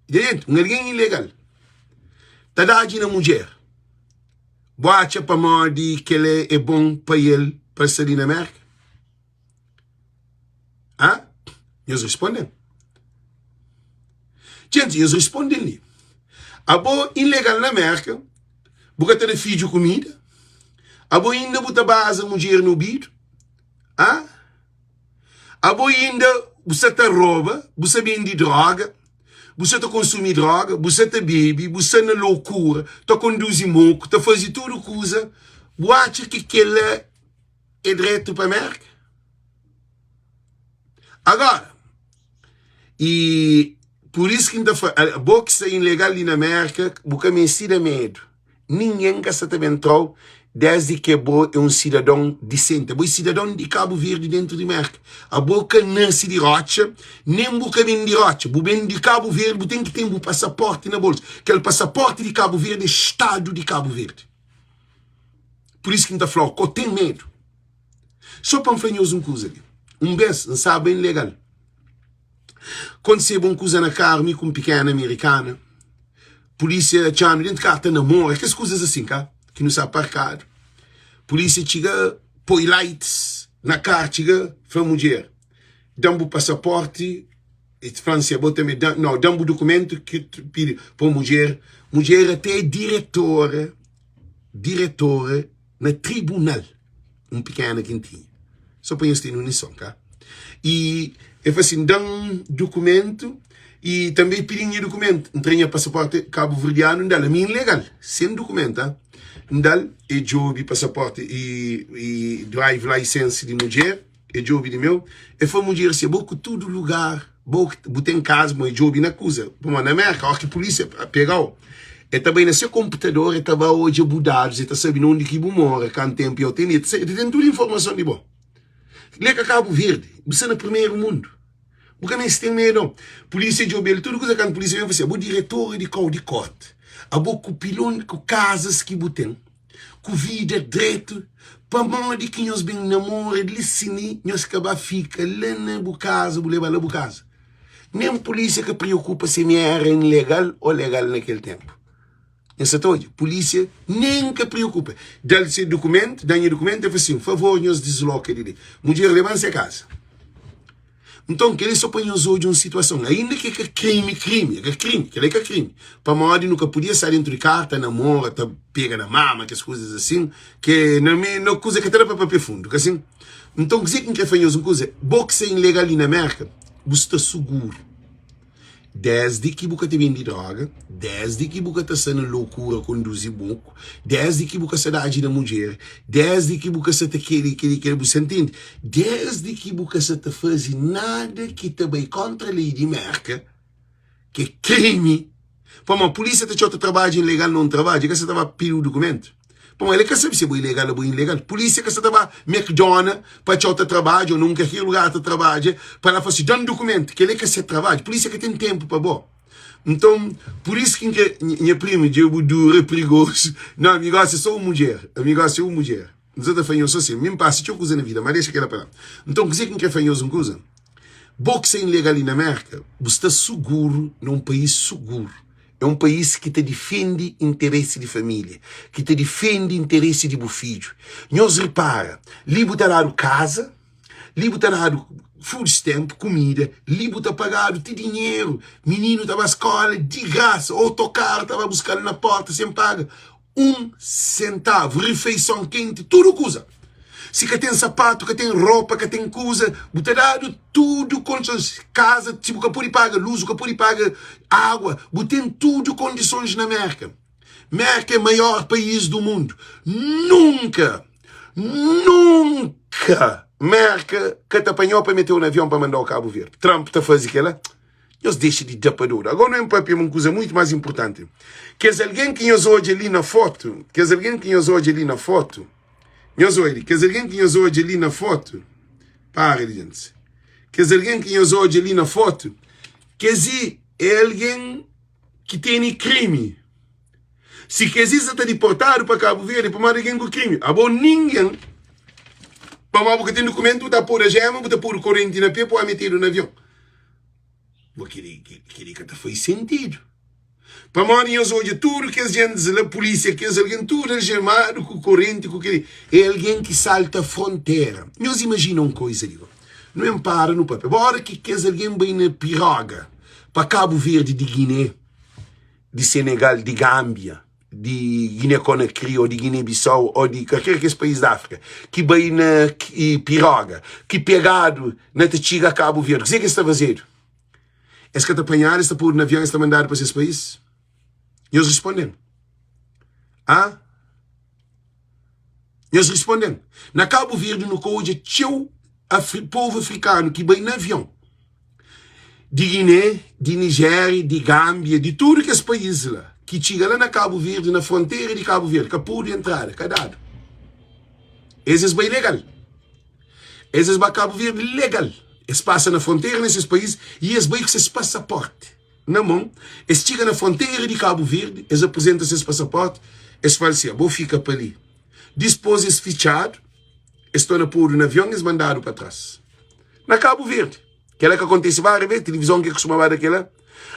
Gente, alguém ilegal. Está dando na mulher. Boate para morrer que ele é bom para ele, para sair na América. Ah? Eles respondem. Gente, eles respondem ali. Abo ilegal na América, porque tem filho comida. Abo ainda bota base a mulher no bico. Ah? Abo ainda você te rouba, você vende droga, você te consome droga, você te bebe, você na loucura, te conduz moco, te faz tudo coisa. Você acha que aquele é direito para a América? Agora, e por isso que a boxe é ilegal ali na América, porque me ensina medo. Ninguém que se entrou desde que é um cidadão decente. É um cidadão de Cabo Verde dentro de América. A boca não se de rocha, nem boca bem de rocha. O bem de Cabo Verde tem que ter um passaporte na bolsa. Aquele passaporte de Cabo Verde é Estado de Cabo Verde. Por isso que não está falando, eu tenho medo. Só para falar uma coisa ali. Vez, não sabe bem legal. Quando você uma coisa na carne com pequena americana, polícia chama dentro de carta namora, aquelas coisas assim, cá, que não sabe parcar. Polícia chega, põe lights na carta, chega, fala mulher, dá-me o passaporte, e França, não, dá-me o documento que pede para mulher até diretora na tribunal, pequeno quentinho. Só para ter noção, cá. E eu assim, dá documento e também pedem documento. Entrei passaporte cabo-verdiano, não dá, a mim legal, sem documento, tá? Não dá, e job passaporte e drive license de mulher, e job de meu, e foi mulher, se boco todo lugar, boco tem casa, mas job na coisa. Como na América, a que a polícia pegou. E também no seu computador, estava hoje a mudar, você está sabendo onde que mora, quanto tempo eu tenho, tem toda a informação de bom. Leca Cabo Verde, você no primeiro mundo. Porque nem se tem medo. Polícia de Obel, tudo coisa que a polícia vem fazer. O diretor de corte. A boca o pilão com casas que botem. Com vida direito. Para mão de quem nós bem namora, de cine, nós acaba fica lá na casa, levar lá na casa. Nem polícia que preocupa se me era ilegal ou legal naquele tempo. Essa toda, polícia nem que preocupa. Dá-lhe documento, dá-lhe documento, e fala assim, por favor, nos desloca dele. Mulher, levanta-se a casa. Então, que ele só põe os olhos em uma situação, ainda que é crime, que ele é crime. Para modo nunca podia sair dentro de carta, namora, tá, pega na mama, que as coisas assim, que não coisa que era para papel fundo, que assim. Então, dizer que quer fazer uma coisa, boxe ilegal ali na América, você está seguro. Desde que você te vende droga, desde que você está sendo loucura, conduzir boco, desde que você está agindo mulher, desde que você está querendo, você entende? Desde que você está fazendo nada que também contra a lei de merca, que é crime. Pô, mas a polícia está trabalhando ilegal, não trabalha, que você estava pedindo o documento. Pô, mas ele quer saber se é ilegal ou ilegal. Polícia que você estava McDonald's para te outro trabalho, ou nunca aquele lugar de trabalho, para ela falar assim, dá um documento, que ele quer ser trabalho. Polícia que tem tempo para bom. Então, por isso que minha prima, eu duro, é perigoso. Não, amigo, é só uma mulher. Amigo, é só uma mulher. Não sei se eu sou assim, mesmo passa, tinha coisa na vida, mas deixa aquela para lá. Então, dizer que quer fazer uma coisa, boxe é ilegal ali na América, você está seguro num país seguro. É um país que te defende interesse de família, que te defende interesse de filho. Nós repara, ali está dado casa, ali está dado food stamp, comida, ali está pagado de dinheiro, menino estava à escola de graça, autocarro estava buscando na porta sem paga, 1 centavo, refeição quente, tudo coisa. Se que tem sapato, que tem roupa, que tem coisa, botar dado tudo condições, casa, tipo que pode pagar luz, que pode pagar água, botem tudo condições na América. América é o maior país do mundo. Nunca América que te apanhou para meter um avião para mandar ao Cabo Verde. Trump te faz aquela, nós deixa de tapadura. Agora não é uma coisa muito mais importante. Que é alguém que nós hoje ali na foto, Nós olhamos, quer dizer, alguém que nós olhamos ali na foto, para, gente, quer dizer, alguém que nós olhamos ali na foto, quer dizer, é alguém que tem crime. Se quer dizer, está deportado para Cabo Verde, para mais alguém com crime. Ah, bom, ninguém, para mais porque tem documento, está por a gema, está por corrente na pé, para meter no avião. Vou querer que faz sentido. Para nós hoje, tudo que a gente, a polícia, que é alguém, tudo é germado com corrente, com aquele. É alguém que salta a fronteira. Nós imaginamos uma coisa, digo. Não é para no papel. Agora que é alguém bem na piroga, para Cabo Verde de Guiné, de Senegal, de Gâmbia, de Guiné-Conakry, ou de Guiné-Bissau, ou de qualquer país da África, que vai na piroga, que pegado na Tachiga Cabo Verde, o que é que está a fazer? É que está apanhar, está por avião, está mandado para esses países? E eles respondem. Ah? Eles respondem. Na Cabo Verde, no Coja, tinha o povo africano que vai no avião. De Guiné, de Nigéria, de Gâmbia, de tudo que é esse país lá. Que chega lá na Cabo Verde, na fronteira de Cabo Verde, que pode entrar, cadado. Esses vai legal. Esses vai Cabo Verde legal. Eles passam na fronteira nesses países e eles vai com esses passaporte na mão. Eles chegam na fronteira de Cabo Verde, eles apresentam esses passaporte, eles falam assim, vou ficar para ali. Depois eles ficharam, estão na pôr no avião e eles mandaram para trás. Na Cabo Verde. Aquela que acontece várias vezes, televisão que costumava daquela.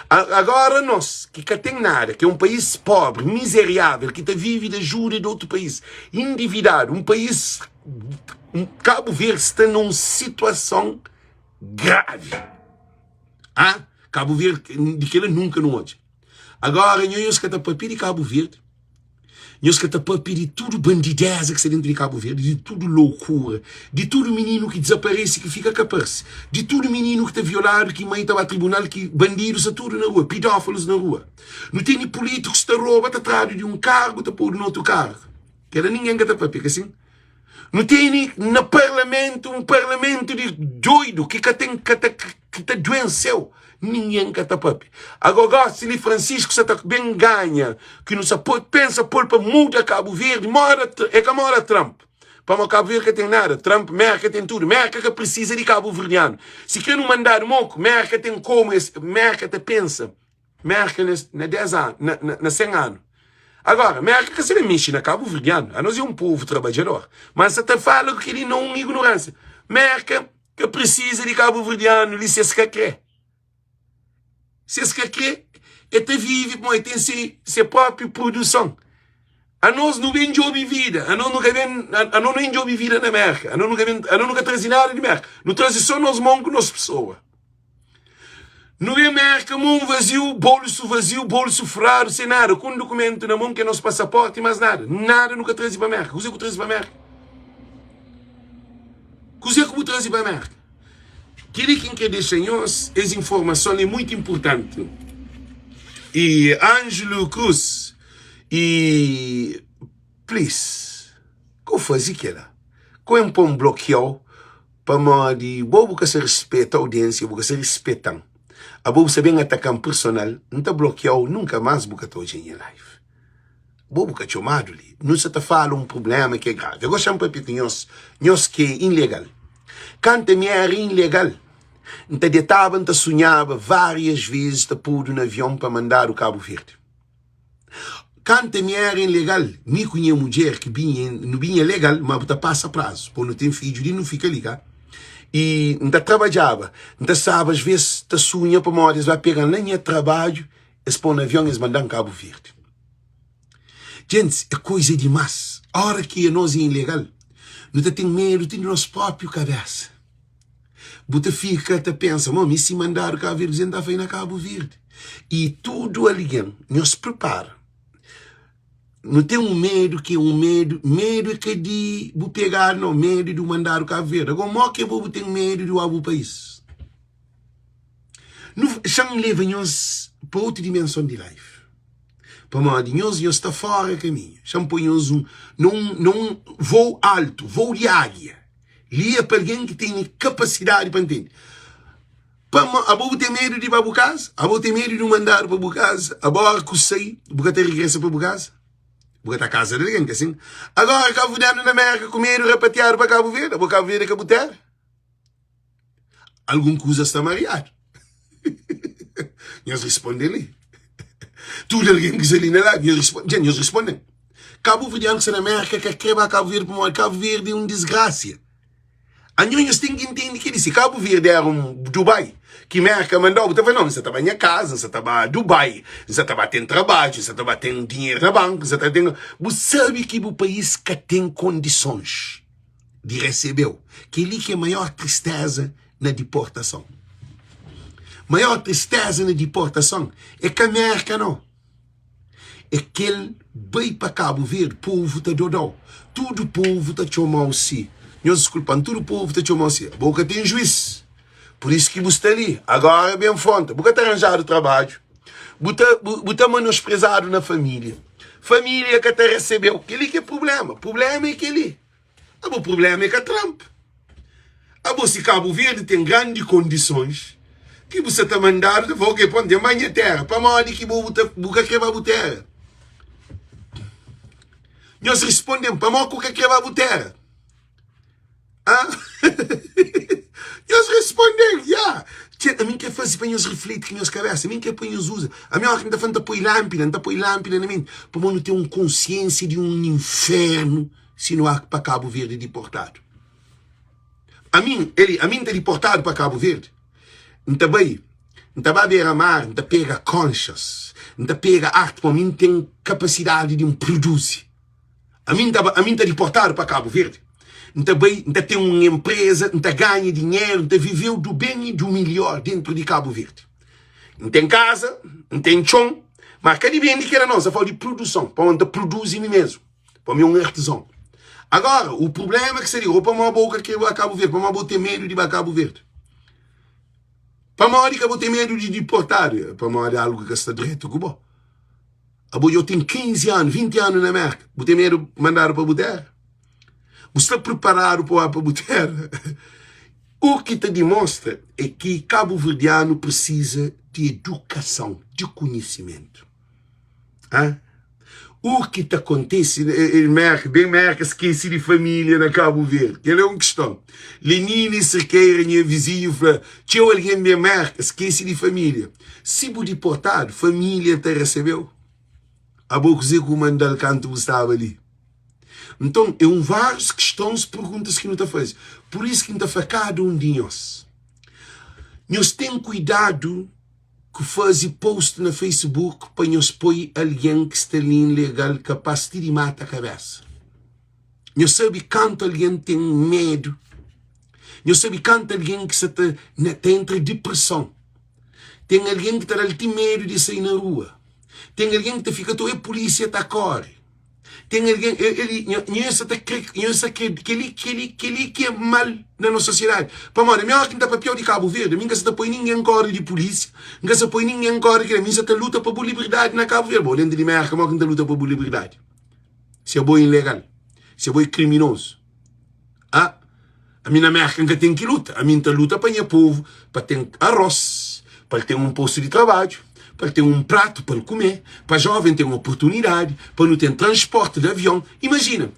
Agora nós, que não tem nada, que é um país pobre, miserável, que vive de ajuda de outro país, endividado, um país, Cabo Verde está numa situação grave. Ah? Cabo Verde, de que ele nunca não hoje. Agora, nós que está para pedir Cabo Verde, nós que está para pedir tudo bandideza que está dentro de Cabo Verde, de tudo loucura, de tudo menino que desaparece, que fica capaz, de tudo menino que está violado, que mãe estava a tribunal, que bandidos está tudo na rua, pedófilos na rua. Não tem políticos que está rouba, está atrás de um cargo, está por um outro cargo. Que era ninguém que está para pedir, assim. Não tem no parlamento, um parlamento de doido, que está doenceu. Ninguém que está papi. Agora, se ele Francisco está bem ganha, que não se pensa pôr para mudar Cabo Verde, é que mora Trump. Para Cabo Verde que tem nada, Trump, Merkel tem tudo, Merkel que precisa de Cabo Verdeano. Se quer não mandar moco, Merkel tem como, Merkel te pensa, Merkel na 10 anos, na 100 anos. Agora, Merkel que se ele mexe na Cabo Verdeano, a nós é um povo trabalhador, mas você te fala que ele não é ignorância. Merkel que precisa de Cabo Verdeano, ele se quer. Se esse que ele vive, ele tem sua própria produção. A nós não vem job vida, a nós não vem job vida na América, a nós nunca traz nada de América. Não traz só nós mãos com nós pessoas. Não vem América, mão vazio, bolso furado, sem nada, com um documento na mão que é nosso passaporte, mas nada. Nada nunca traz para a América. O que eu traz para a América? O que eu traz para a América? Queria que deixemos essa informação é muito importante. E Ângelo Cruz, e please, como faz aquilo? Como um bloqueio para de bobo que se respeita a audiência, bobo que se respeitam. A bobo se bem atacar personal, não está bloqueado nunca mais bobo que hoje em live. Bobo que chamado ali, não se está falando problema que é grave. Eu gosto de repetir nós que é ilegal. Quando é ilegal, então deitava, sonhava várias vezes de pôr um avião para mandar o Cabo Verde. Quando me era ilegal, me conhecia mulher que não vinha legal, mas passa prazo, porque não tem filho e não fica ligado. E então trabalhava, então sabe, às vezes te sonha para morrer, vai pegar nem trabalho, expor no avião e mandar em Cabo Verde. Gente, é coisa demais. A hora que nós é ilegal, não tem medo, tem nosso próprio cabeça. Você fica, te pensa, e se mandar o Cabo Verde, a gente está na Cabo Verde. E tudo ali, não se prepara. Não tem medo que é medo que de vou pegar, não, medo de mandar o Cabo Verde. Agora, como que eu tenho medo de o país? Não leva-nos para outra dimensão de life. Para nós está fora do caminho. Chamamos num voo alto, voo de águia. Lia para alguém que tem capacidade para entender. A boa tem medo de ir para a casa? A boa tem medo de mandar para a casa? A boa que sei, porque tem regressa para a casa? Porque a casa de alguém, assim. Agora, Cabo Verde na América, com medo de repatriar para Cabo Verde, a Cabo Verde é Cabo Terra. Algum coisa está mareado. Nós respondemos ali. Tudo alguém que está ali na live, nós respondemos. Cabo Verde que está na América, que quer para Cabo Verde, para Cabo Verde é uma desgraça. A nós temos que entender que se Cabo Verde era Dubai, que América mandou, você não, você estava em casa, você estava em Dubai, você estava tendo trabalho, você estava tendo dinheiro na banca, você estava tendo... Você sabe que o país que tem condições de receber, que ele que é a maior tristeza na deportação. Maior tristeza na deportação é que a América não. é que ele veio para Cabo Verde, povo está dodó. Todo o povo está chamando-se. Nós desculpando, todo o povo está chamando-se. A boca tem juízo. Por isso que você está ali. Agora é bem fonte. Você está arranjado trabalho. Você está menosprezado na família. Família que até recebeu. Aquele que é problema. O problema é aquele. O problema é que a Trump. Se Cabo Verde tem grandes condições, que você está mandando, vou que põe de manhã terra, para mal que você quer a terra. Nós respondemos, para mal que quer a terra. Nós respondemos, já. A mim quer fazer para nós refletir na nossa cabeça, a mim quer para nós usar. A minha hora que está falando, está põe lâmpada na mente, para não ter uma consciência de um inferno, se não há para Cabo Verde deportado. A mim está deportado para Cabo Verde. Não vai beira-mar, não pega conchas, não pega arte, para mim tem capacidade de produzir. A mim está deportado para Cabo Verde. Não tem uma empresa, não ganha dinheiro, não viveu do bem e do melhor dentro de Cabo Verde. Não tem casa, não tem chão, mas cadê bem que era nossa, fala de produção, para onde produz em mim mesmo, para mim um artesão. Agora, o problema é que seria, para uma boca que vai a Cabo Verde, para uma boca ter medo de ir a Cabo Verde. Para uma hora que eu vou ter medo de deportar, para uma hora algo que está direito, que bom. Eu tenho 15 anos, 20 anos na América, vou ter medo de mandar para a terra. Você está preparado para a terra? O que te demonstra é que Cabo Verdeano precisa de educação, de conhecimento. O que te acontece, bem merca, esqueci de família na Cabo Verde. Que é uma questão. Lenine, Cerqueira, minha vizinha, tinha alguém bem merca, esqueci de família. Se o deportado, família te recebeu. A boca dizer que o mandal canto estava ali. Então, é várias questões, perguntas que não está fazendo. Por isso que não está cada um de nós. Nós temos cuidado que fazer post no Facebook para nós pôr alguém que está ali ilegal capaz de matar a cabeça. Nós sabemos quanto alguém tem medo. Nós sabemos quanto alguém que está entre depressão. Tem alguém que está ali tem medo de sair na rua. Tem alguém que fica toda a polícia está corre. Tem alguém, que é mal na nossa sociedade. Para mim, a minha que está para pior de Cabo Verde, a minha que está põe ninguém corre de polícia, a minha que põe ninguém corre que a minha está luta por liberdade na Cabo Verde. Bom, dentro de minha que está luta por liberdade. Se é bom ilegal, se é bom criminoso. A minha América que tem que lutar, a minha luta para o povo, para ter arroz, para ter posto de trabalho, para ter prato para comer, para jovem ter uma oportunidade, para não ter transporte de avião. Imagina,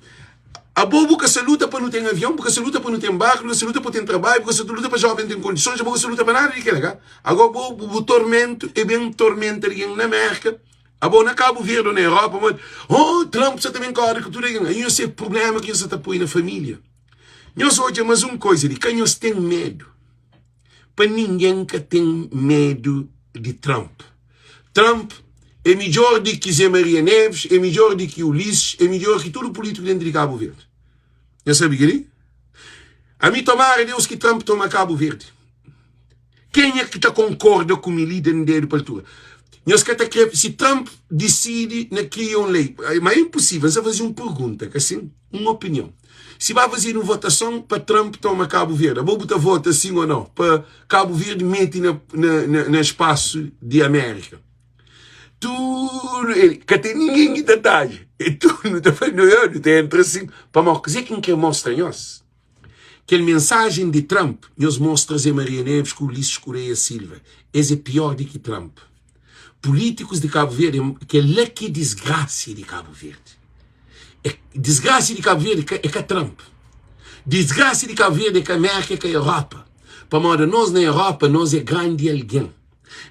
a boa que se luta para não ter avião, porque se luta para não ter barco, porque se luta para ter trabalho, porque se luta para jovem ter condições, a boa se luta para nada de que legal. Agora o tormento é bem tormento alguém na América, a boa na Cabo Verde ou na Europa, mas, Trump você também corre com tudo aí. E esse é o problema que você está põe na família. Nós hoje, mas uma coisa, de quem nós tem medo? Para ninguém que tem medo de Trump. Trump é melhor do que Zé Maria Neves, é melhor do que Ulisses, é melhor que todo o político dentro de Cabo Verde. Já sabe que ele? A mim tomara Deus que Trump toma Cabo Verde. Quem é que concorda com o líder de altura? Se Trump decide na criar uma lei, mas é impossível, você fazer uma pergunta, que assim, uma opinião. Se vai fazer uma votação para Trump tomar Cabo Verde, vou botar voto sim ou não, para Cabo Verde mete no espaço de América. Que tem ninguém que detalhe. E tu não está fazendo nada, está entre assim. Para dizer quem que mostra nós. Que a mensagem de Trump nos mostra Zé Maria Neves com Ulisses Correia Silva. Esse é pior do que Trump. Políticos de Cabo Verde, que é que desgraça de Cabo Verde. Desgraça de Cabo Verde é que é Trump. Desgraça de Cabo Verde é que a América, é que a Europa. Para nós na Europa, nós é grande alguém.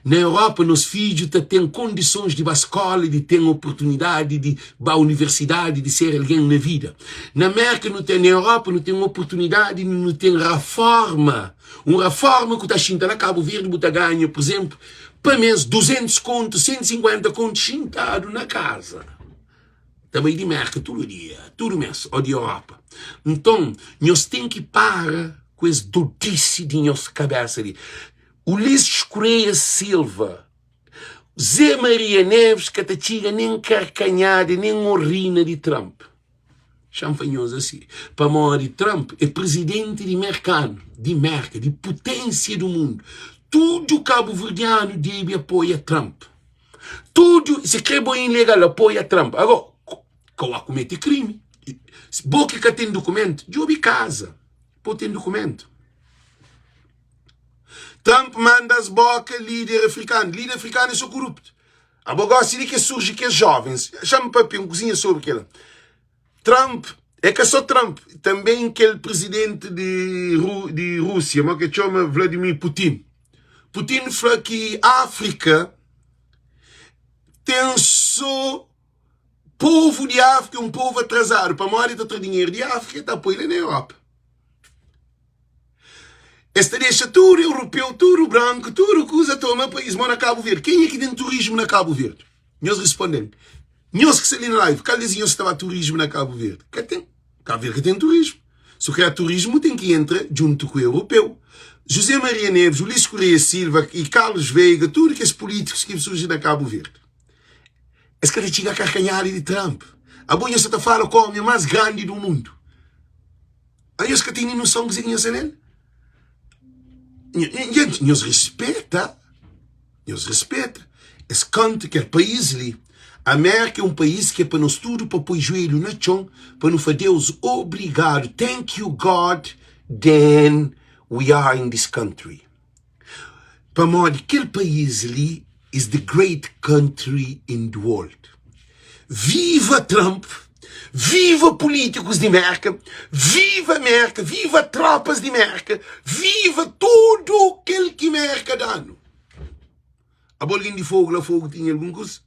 Na Europa, nos filhos têm condições de ir à escola, de ter oportunidade de ir à universidade, de ser alguém na vida. Na América, não tem, na Europa, não tem oportunidade, não tem reforma. Uma reforma que está chinta na Cabo Verde, está ganha, por exemplo, para mês 200 contos, 150 contos chintado na casa. Também de América, todo dia, todo mês, ou de Europa. Então, nós temos que parar com esse dotice de nossa cabeça ali. Ulisses Correia Silva, Zé Maria Neves que te tira nem carcanhada, nem urina de Trump. Champanhoso assim. Para morrer Trump é presidente de mercado, de potência do mundo. Tudo cabo-verdiano deve apoiar Trump. Tudo, se quer bom ilegal, apoia Trump. Agora, qual comete crime? Boca que tem documento, jobe casa. Pô, tem documento. Trump manda as bocas, líder africano. Líder africano é só corrupto. A bogócia que surge que é jovens. Chama para um cozinha sobre aquilo. Trump, é que só Trump. Também aquele presidente de Rússia, mas que chama Vladimir Putin. Putin falou que a África tem só povo de África, um povo atrasado. Para morrer de dinheiro de África, está apoiando na Europa. Esta deixa tudo europeu, tudo branco, tudo coisa toma país, mas na Cabo Verde. Quem é que tem turismo na Cabo Verde? Nós respondemos. Nós que se ali na live, qual dizia que estava turismo na Cabo Verde? Que tem. Cabo Verde que tem turismo. Se quer turismo, tem que entrar junto com o europeu. José Maria Neves, Ulisses Correia Silva e Carlos Veiga, tudo que esses políticos que surgem na Cabo Verde. Esse cara chega a carcanhar de Trump. A boa você fala com o homem mais grande do mundo. Aí os que têm noção que você nele. Nos respeita. Esse canto que é país ali. A América é um país que é para nós tudo, para pôr joelho no chão, para nos fazer Deus obrigado. Thank you, God, then we are in this country. Para nós, aquele país ali is the great country in the world. Viva Trump! Viva políticos de América, viva tropas de América, viva tudo aquilo que América dá. A bolinha de fogo, lá fogo tinha algum coisa?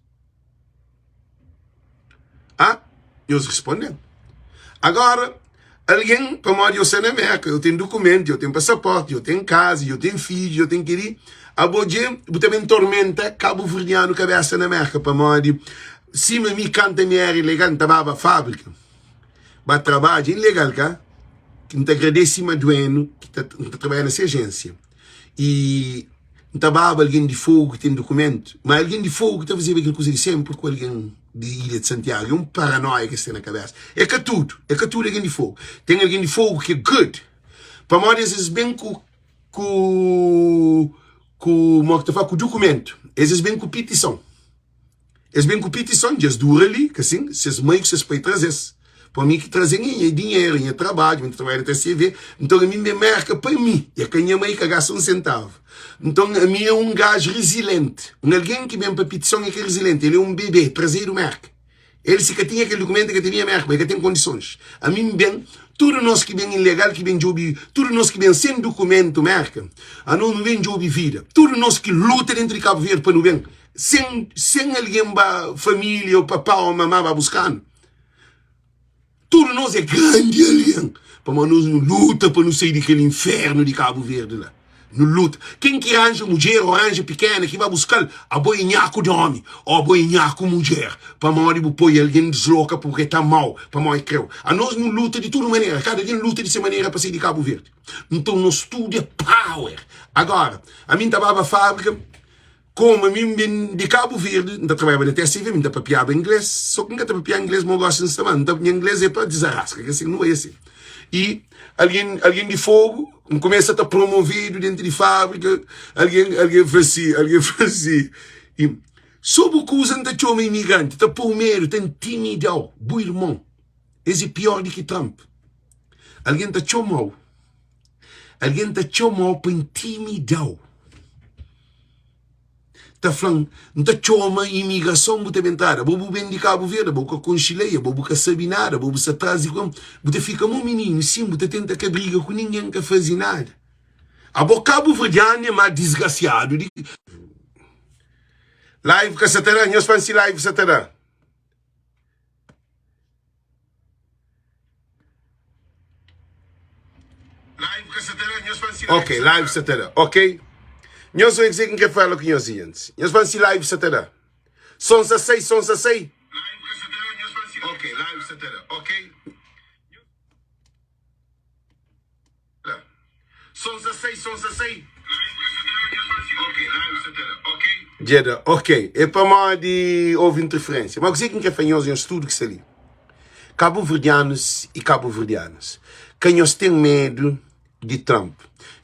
Ah? Eles respondem. Agora, alguém, como eu sei na América, eu tenho documento, eu tenho passaporte, eu tenho casa, eu tenho filho, eu tenho que ir. A bolinha, eu também tormenta cabo-verdiano cabeça na América, para morrer. Se me canta minha era ilegal, estava a fábrica. Mas trabalho ilegal, cá. Que não te agradece mais doendo, que está trabalhando nessa agência. E não estava alguém de fogo que tem documento. Mas alguém de fogo que está fazendo aquela coisa de sempre com alguém de Ilha de Santiago. É um paranoia que está na cabeça. É que tudo alguém de fogo. Tem alguém de fogo que é good. Para nós, às vezes, bem com documento. Às vezes, bem com petição. Eles bem com petição, eles duram ali, que assim, se as mães, se as pais trazem. Para mim que trazem dinheiro, trabalho, trabalho até CV. Então a mim me marca para mim. E a minha mãe que gasta centavo. Então a mim é um gajo resiliente. Alguém que vem para petição é que é resiliente. Ele é um bebê, traseiro marca. Ele se que tinha aquele documento que tinha marca, mas que tem condições. A mim bem, tudo nós que vem ilegal, que vem de ouvir, tudo nós que vem sem documento marca, a nós não vem de ouvir vida. Tudo nós que luta dentro de Cabo Verde para não vem. Sem alguém, família, ou papá ou mamá vai buscando. Tudo nós é grande alguém. Para nós não luta para não sair daquele inferno de Cabo Verde lá. Não luta. Quem que arranja mulher ou arranja pequena que vai buscar a boinhaco de homem ou a boinhaco mulher. Para nós pôr alguém desloca porque está mal. Para nós creu. A nós não luta de toda maneira. Cada dia luta dessa maneira para sair de Cabo Verde. Então nós tudo é power. Agora, a mim estava a fábrica. Como a mim de Cabo Verde, não trabalhava na TSV, não papiava inglês, só que nunca papiava inglês, mas eu gosto de também. Então, inglês é para desarrasca, que assim não é assim. E alguém de fogo começa a estar promovido dentro de fábrica, alguém faz assim. E sob o que usam da chama imigrante, está por medo, está intimidado, bom irmão. Esse é pior do que Trump. Alguém está chamado. Alguém está chamado para intimidar. Tá falando, não tá chama imigração, você entrada, bobo bem de Cabo Verde, bobo com chileia, bobo com sabinada, bobo se atrás e como, você fica um menino, sim, você tenta que briga com ninguém que faz nada. A boca Cabo Verdeano é mais desgraciado. Live que você terá, nós fazemos live que você terá. Live que você terá, nós fazemos live. Ok, live que você terá, ok? Nós vamos dizer que fala com nós antes. Nós vamos live satara. São 16, são 16. Ok, live satara, ok? São 16, são 16. Ok, live satara, ok? Jeda, ok. É para mal de houve interferência. Mas o que é fanhoso em um estudo que está ali? Cabo-verdianos e cabo-verdianas. Que nós temos medo de Trump.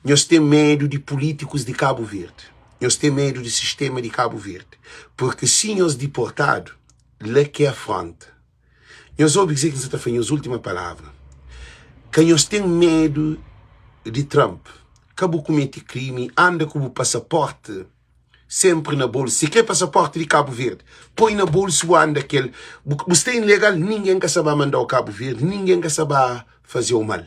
Nós temos medo de políticos de Cabo Verde. Nós temos medo do sistema de Cabo Verde. Porque se nós deportados, lá que afronta. Nós ouvimos dizer que você está falando a última palavra. Que nós temos medo de Trump. Cabo comete crime, anda com o passaporte sempre na bolsa. Se quer passaporte de Cabo Verde, põe na bolsa o anda aquele. Você é ilegal, ninguém quer saber mandar o Cabo Verde, ninguém quer saber fazer o mal.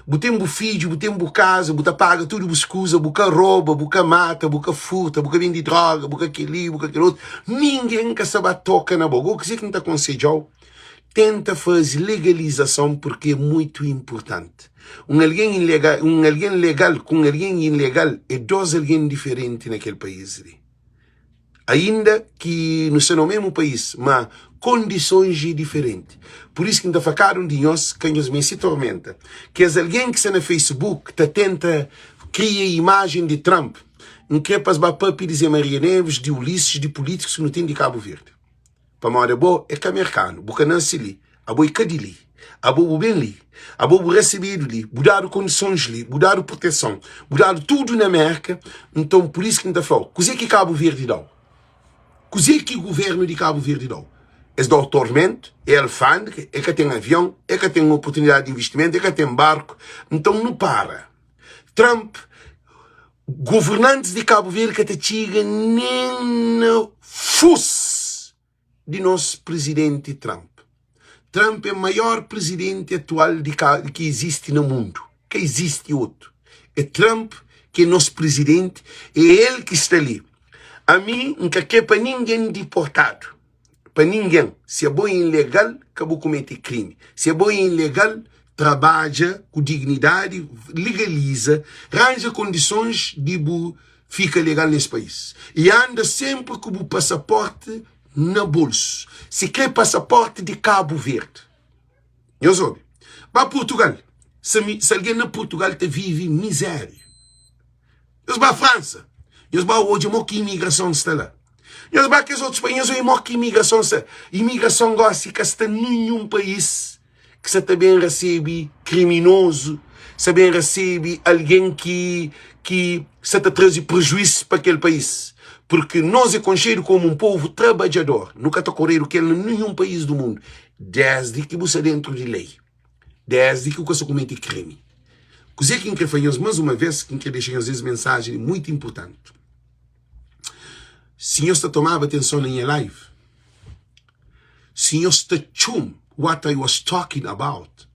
Botem filho, botem casa, botem paga tudo, buscusa, boca rouba, boca mata, boca furta, boca vende droga, boca aquele outro. Ninguém quer saber toca na boca. O que você que não está aconselhando? Tenta fazer legalização porque é muito importante. Um alguém legal com alguém ilegal é dois alguém diferentes naquele país. Ainda que não seja no mesmo país, mas condições diferentes. Por isso que ainda ficaram de nós, que nos se tormenta. Que é alguém que está no Facebook, que tenta criar imagem de Trump, não quer para papi de Zé Maria Neves, de Ulisses, de políticos que não tem de Cabo Verde. Para uma boa é que americano, porque não se li, a boa é cadili, a boa bem li, a boa recebido li, mudar condições li, mudar proteção, mudar tudo na América. Então por isso que ainda falo, coisa que Cabo Verde dá, coisa que o governo de Cabo Verde dá, é do tormento, é alfândega, é que tem avião, é que tem oportunidade de investimento, é que tem barco. Então não para. Trump, governantes de Cabo Verde que te chega nem no fuso de nosso presidente Trump. Trump é o maior presidente atual que existe no mundo. Que existe outro. É Trump que é nosso presidente. É ele que está ali. A mim, não quer para ninguém deportado. Para ninguém. Se é bom e ilegal, acabou cometer crime. Se é bom e ilegal, trabalha com dignidade, legaliza, arranja condições de fica legal nesse país. E anda sempre com o passaporte na bolsa. Se quer passaporte de Cabo Verde. Eu soube. Para Portugal. Se alguém na Portugal te vive miséria. Eu para a França. Eu para hoje que imigração está lá. Eu para que os outros países que imigração está. Imigração gosta que está nenhum país que se também recebe criminoso, se também recebe alguém que se traz prejuízo para aquele país. Porque nós é conhecido como um povo trabalhador. Nunca está correndo que em nenhum país do mundo. Desde que você é dentro de lei. Desde que você comete crime. Coisa que quer fazer mais uma vez, que quer deixar às vezes mensagem muito importante. Se você tomava atenção na minha live, se você chum what I was talking about,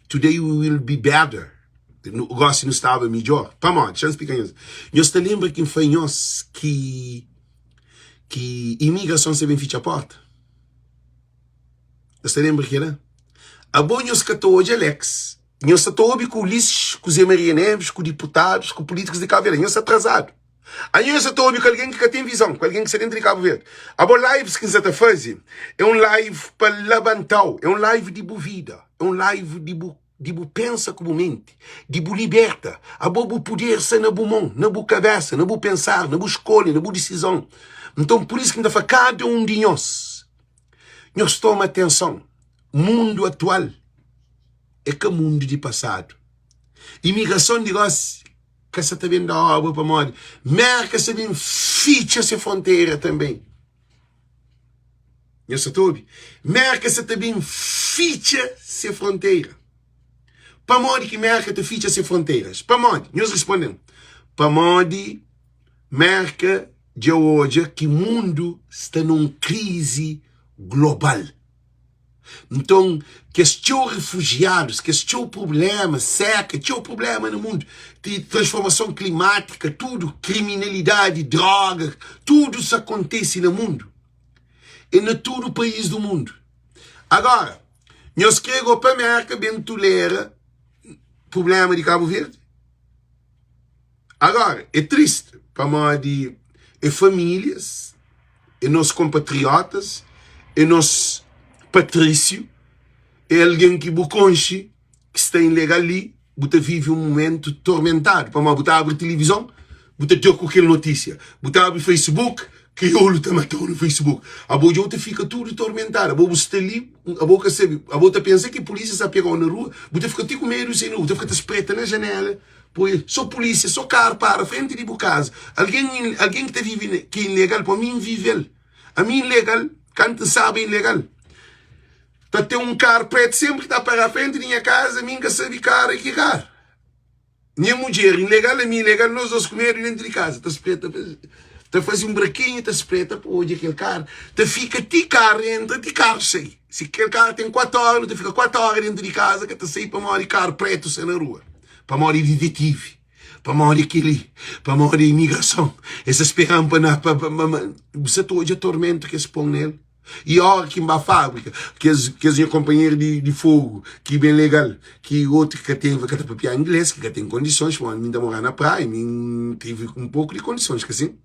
today we will be better. O negócio não estava melhor. Vamos, deixa eu explicar isso. Você lembra que foi nós que imigração se bem feita a porta? Você lembra que era? A boa nós que estou hoje, Alex. Nós estamos com o Ulisses, com o Zé Maria Neves, com deputados, com políticos de Cabo Verde. Nós estamos atrasados. Aí nós estamos com alguém que tem visão, com alguém que está dentro de Cabo Verde. A boa live que você está fazendo é um live para levantar, é um live de boa vida, é um live de boa pensa como mente, de boa liberta, a boa poder ser na boa mão, na boa cabeça, na boa pensar, na boa escolha, na boa decisão. Então por isso que ainda faz cada um de nós toma atenção. Mundo atual é que mundo de passado. Imigração de nós que você está vendo a água para morrer. Merca se bem ficha essa fronteira também. Eu sou todo. Merca se também ficha essa fronteira. Para morrer que merca te ficha essa fronteiras. Para morrer. Nós respondemos. Para morrer merca de hoje que o mundo está numa crise global. Então, questão refugiados, questão problema, seca, tinha problema no mundo, de transformação climática, tudo, criminalidade, droga, tudo isso acontece no mundo. E em todo o país do mundo. Agora, nós queremos para a América bem tolera problema de Cabo Verde. Agora, é triste para nós de famílias, e nossos compatriotas, e nossos Patrício é alguém que conche que está ilegal ali, você vive um momento tormentado. Para botar abre televisão, Você deu com aquela notícia. Você abre o Facebook, crioulo te matou no Facebook. A boa fica tudo atormentado. A boa está ali, a boca sabe. A boa pensa que a polícia está pegando na rua. Você fica com medo sem rua. Você fica espreita na janela. Só polícia, só carro para frente de casa. Alguém que está vivendo que é ilegal, para mim vive. A mim ilegal, quando sabe ilegal. Tá ter um carro preto sempre que está para a frente da minha casa, a mim que sabe cara e que carro. Minha mulher ilegal, a mim ilegal, nós dois comer dentro de casa. Tá espreita, tá fazendo um buraquinho, tá espreita, pô, onde aquele carro. Tá fica de carro entra, de carro sai. Se aquele carro tem 4 horas, tá fica 4 horas dentro de casa, que tá sair para morar carro preto sem na rua. Para morar detetive. Para morar aquele, para morar imigração. Essa esperança na, você todo dia tormento que se põe nele. E olha que na fábrica, que as companheiros de fogo, que bem legal, que outro que tem papel inglês, que tem condições, para mim morar na praia, mim tive um pouco de condições, que assim.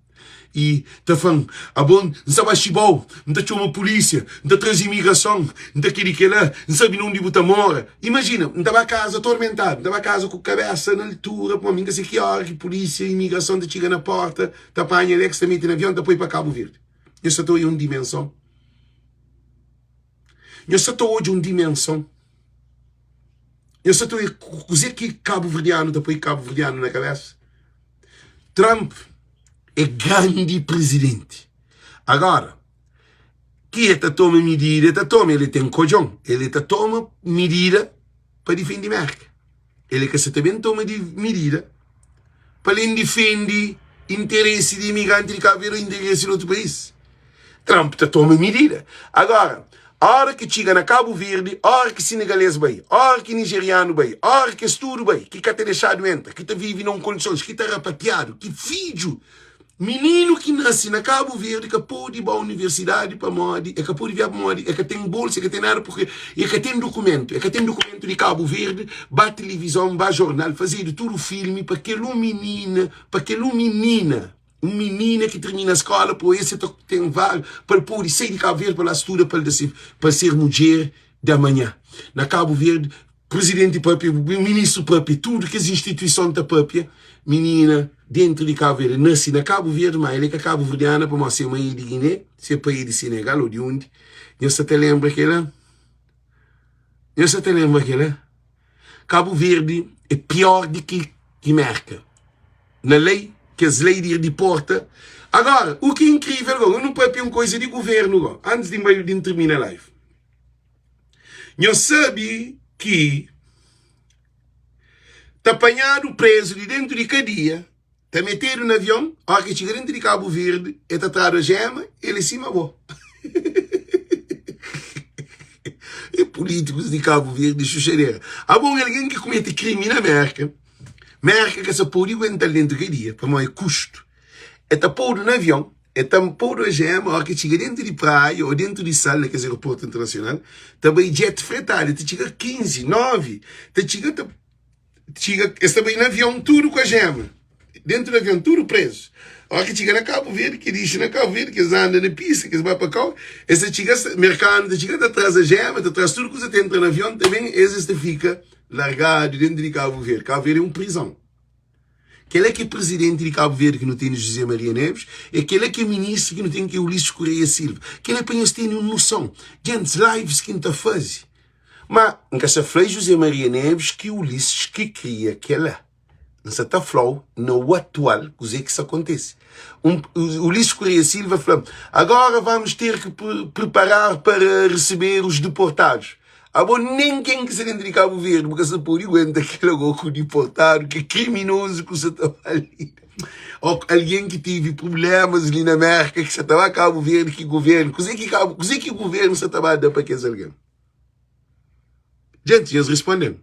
E tá falando, a bom, não sabe chibol, não tá uma polícia, não tá traz imigração, não tá aquele que lá, não sabe onde você mora. Imagina, não tava a casa atormentado, não tava a casa com a cabeça na altura, para mim que sei que hora, que polícia, imigração, te chega na porta, tá apanha Alex, tá mete no avião, tá põe para Cabo Verde. Eu só estou em uma dimensão. Eu só estou hoje em uma dimensão. Eu só estou dizer que Cabo Verdeano, depois Cabo Verdeano na cabeça. Trump é grande presidente. Agora, que ele toma medida, ele tem cojão, ele toma medida para defender a América. Ele que se também toma medida para ele defender interesse de imigrante de Cabo Verde ou interesse de outro país. Trump toma medida. Agora, a hora que chega na Cabo Verde, a hora que senegalês vai, a hora que nigeriano vai, a hora que estudo vai, que está deixado entra, que está vive em condições, que está rapateado, que filho, menino que nasce na Cabo Verde, que pode ir para a universidade para morar, é que pode vir para morar, é que tem bolsa, é que tem nada, porque é que tem documento de Cabo Verde, para televisão, para jornal, fazer tudo filme, para aquela menina, uma menina que termina a escola, por esse tem vaga, para poder sair de Cabo Verde para estudar, para ser mulher da manhã. Na Cabo Verde, presidente próprio, ministro próprio, tudo que as instituições da própria, menina dentro de Cabo Verde, nasce na Cabo Verde, mas ele é Cabo Verdeana, para ser mãe de Guiné, ser país de Senegal ou de onde. Eu só te lembro aquela. Cabo Verde é pior do que América. Na lei, que as leis de porta. Agora, o que é incrível, eu não posso uma coisa de governo, antes de terminar a live. Eu sabe que está apanhado preso de dentro de cadeia, está metido no avião, a hora que chega dentro de Cabo Verde, está atrás da gema, ele cima boa. E políticos de Cabo Verde, xuxereira. Há bom alguém que comete crime na América. América que se pode aguentar dentro de dia, para mais custo. É pôr no avião, é pôr no gema, a hora que chega dentro de praia ou dentro de sala, que é o aeroporto internacional, também jet fretado, te chega 15, 9, está bem no avião, tudo com a gema. Dentro do avião, tudo preso. A hora que chega na Cabo Verde, que diz na Cabo Verde, que eles andam na pista, que eles vão para cá, essa chega, mercado, chega atrás da gema, atrás tudo que você entra no avião, também, esse fica largado dentro de Cabo Verde. Cabo Verde é uma prisão. Aquele é que é presidente de Cabo Verde que não tem José Maria Neves, e aquele é que é ministro que não tem que é Ulisses Correia Silva. Aquele é para eles terem uma noção. Gente, lives que não está fazendo. Mas, nunca se falou José Maria Neves que Ulisses que cria aquela. Não se está falando no atual, coisa que isso acontece. Ulisses Correia Silva falou, agora vamos ter que preparar para receber os deportados. Bom, ninguém que se dentro de Cabo Verde, porque se pode aguentar aquele louco deportado, que é criminoso que você estava ali. Ou alguém que teve problemas ali na América, que você estava a Cabo Verde, que governo, coisa que o governo se estava a dar para aqueles alguém. Gente, eles respondem.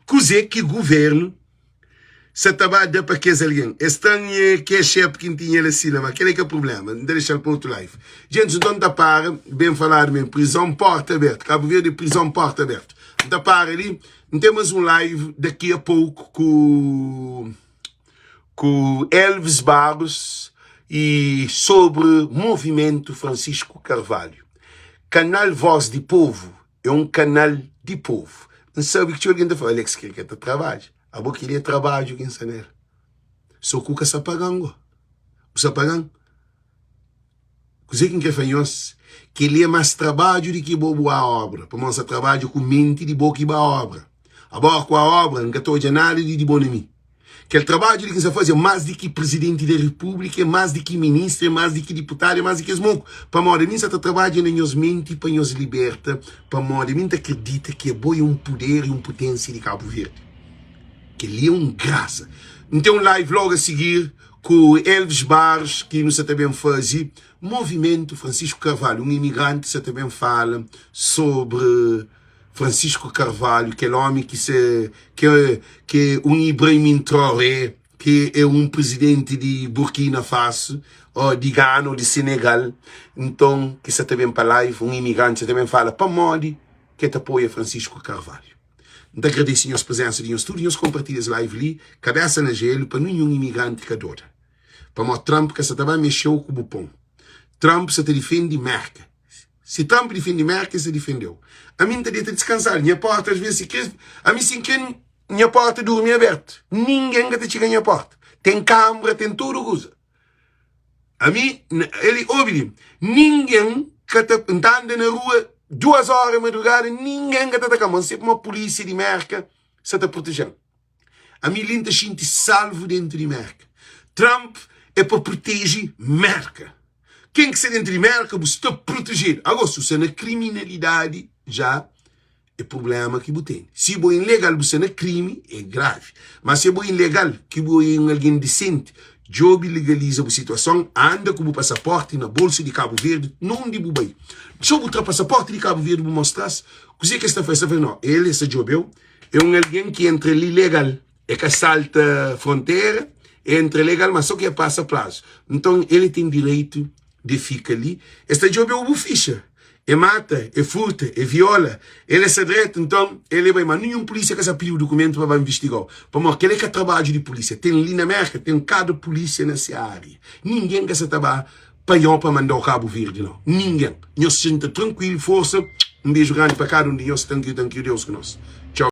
Coisa que o governo se estava a dar para aqueles alguém. Estranho que é chefe que tinha lá assim, mas aquele é que é o problema. Não deixa para outro live. Gente, então está para, bem falado mesmo, prisão porta aberta. Cabo Verde, prisão porta aberta. Está para ali, temos um live daqui a pouco com Elvis Barros e sobre movimento Francisco Carvalho. Canal Voz de Povo é um canal de povo. Não sabe o que alguém está falando? Alex, que é trabalho. A boa queria trabalho, quem sabe. só que o sapagando. O sapagando. Coisa que faz que ele é mais trabalho do que boa obra. Para nós trabalho com mente de boa que boa obra. Agora com a obra, não estou de nada de bom em mim. Que o trabalho que se faz mais do que presidente da república, mais do que ministro, mais do que deputado, mais do que esmoco. Para nós, mim, se trabalha na nossa mente, para nos liberta, para nós, mim, acredita que é bom poder e potência de Cabo Verde. Que ele é graça. Então, live logo a seguir, com Elvis Barros, que nos também faz movimento Francisco Carvalho, um imigrante que também fala sobre Francisco Carvalho, que é homem que é um Ibrahim Traoré, que é um presidente de Burkina Faso, ou de Ghana, ou de Senegal. Então, que você também para live, um imigrante também fala para Modi, que te apoia Francisco Carvalho. Então, agradeço a presença de estúdio, nós compartilhamos live ali, cabeça na gelo, para nenhum imigrante que adora. Para o Trump, que você também mexeu com o bupom. Trump se te defende Merkel. Se Trump defende Merkel, se defendeu. A mim te deixa descansar. Minha porta, às vezes, a mim sim que minha porta dorme aberta. Ninguém que te chega na porta. Tem câmera, tem tudo coisa. A mim, ele ouve, ninguém que te anda na rua 2 horas de madrugada, ninguém que te ataca. Sempre uma polícia de Merkel se te protegendo. A mim, linda gente salvo dentro de Merkel. Trump é para proteger Merkel. Quem que se dentro de Merkel está protegido. Agora, se você na criminalidade, já é problema que você tem. Se você é ilegal, você na crime, é grave. Mas se você é ilegal, que você é alguém decente, Job legaliza a situação, anda com o passaporte na bolsa de Cabo Verde, não de Bubai. Se eu botar o passaporte de Cabo Verde, vou mostrar, o que está fazendo? Não, ele, esse Job, é um alguém que entra ali legal, é que salta a fronteira, entra legal, mas só que passa prazo. Então, ele tem direito de ficar ali. Este job é o ficha. É mata, é furta, é viola. Ele é direito, então, ele vai, mas nenhum polícia que pediu o documento para investigar. Para aquele que trabalha de polícia, tem ali na América, tem cada polícia nessa área. Ninguém que trabalha para mandar o Cabo Verde, não. Ninguém. Nós se sente tranquilo, força. Um beijo grande para cada um de nós. Thank you, Deus conosco. Tchau.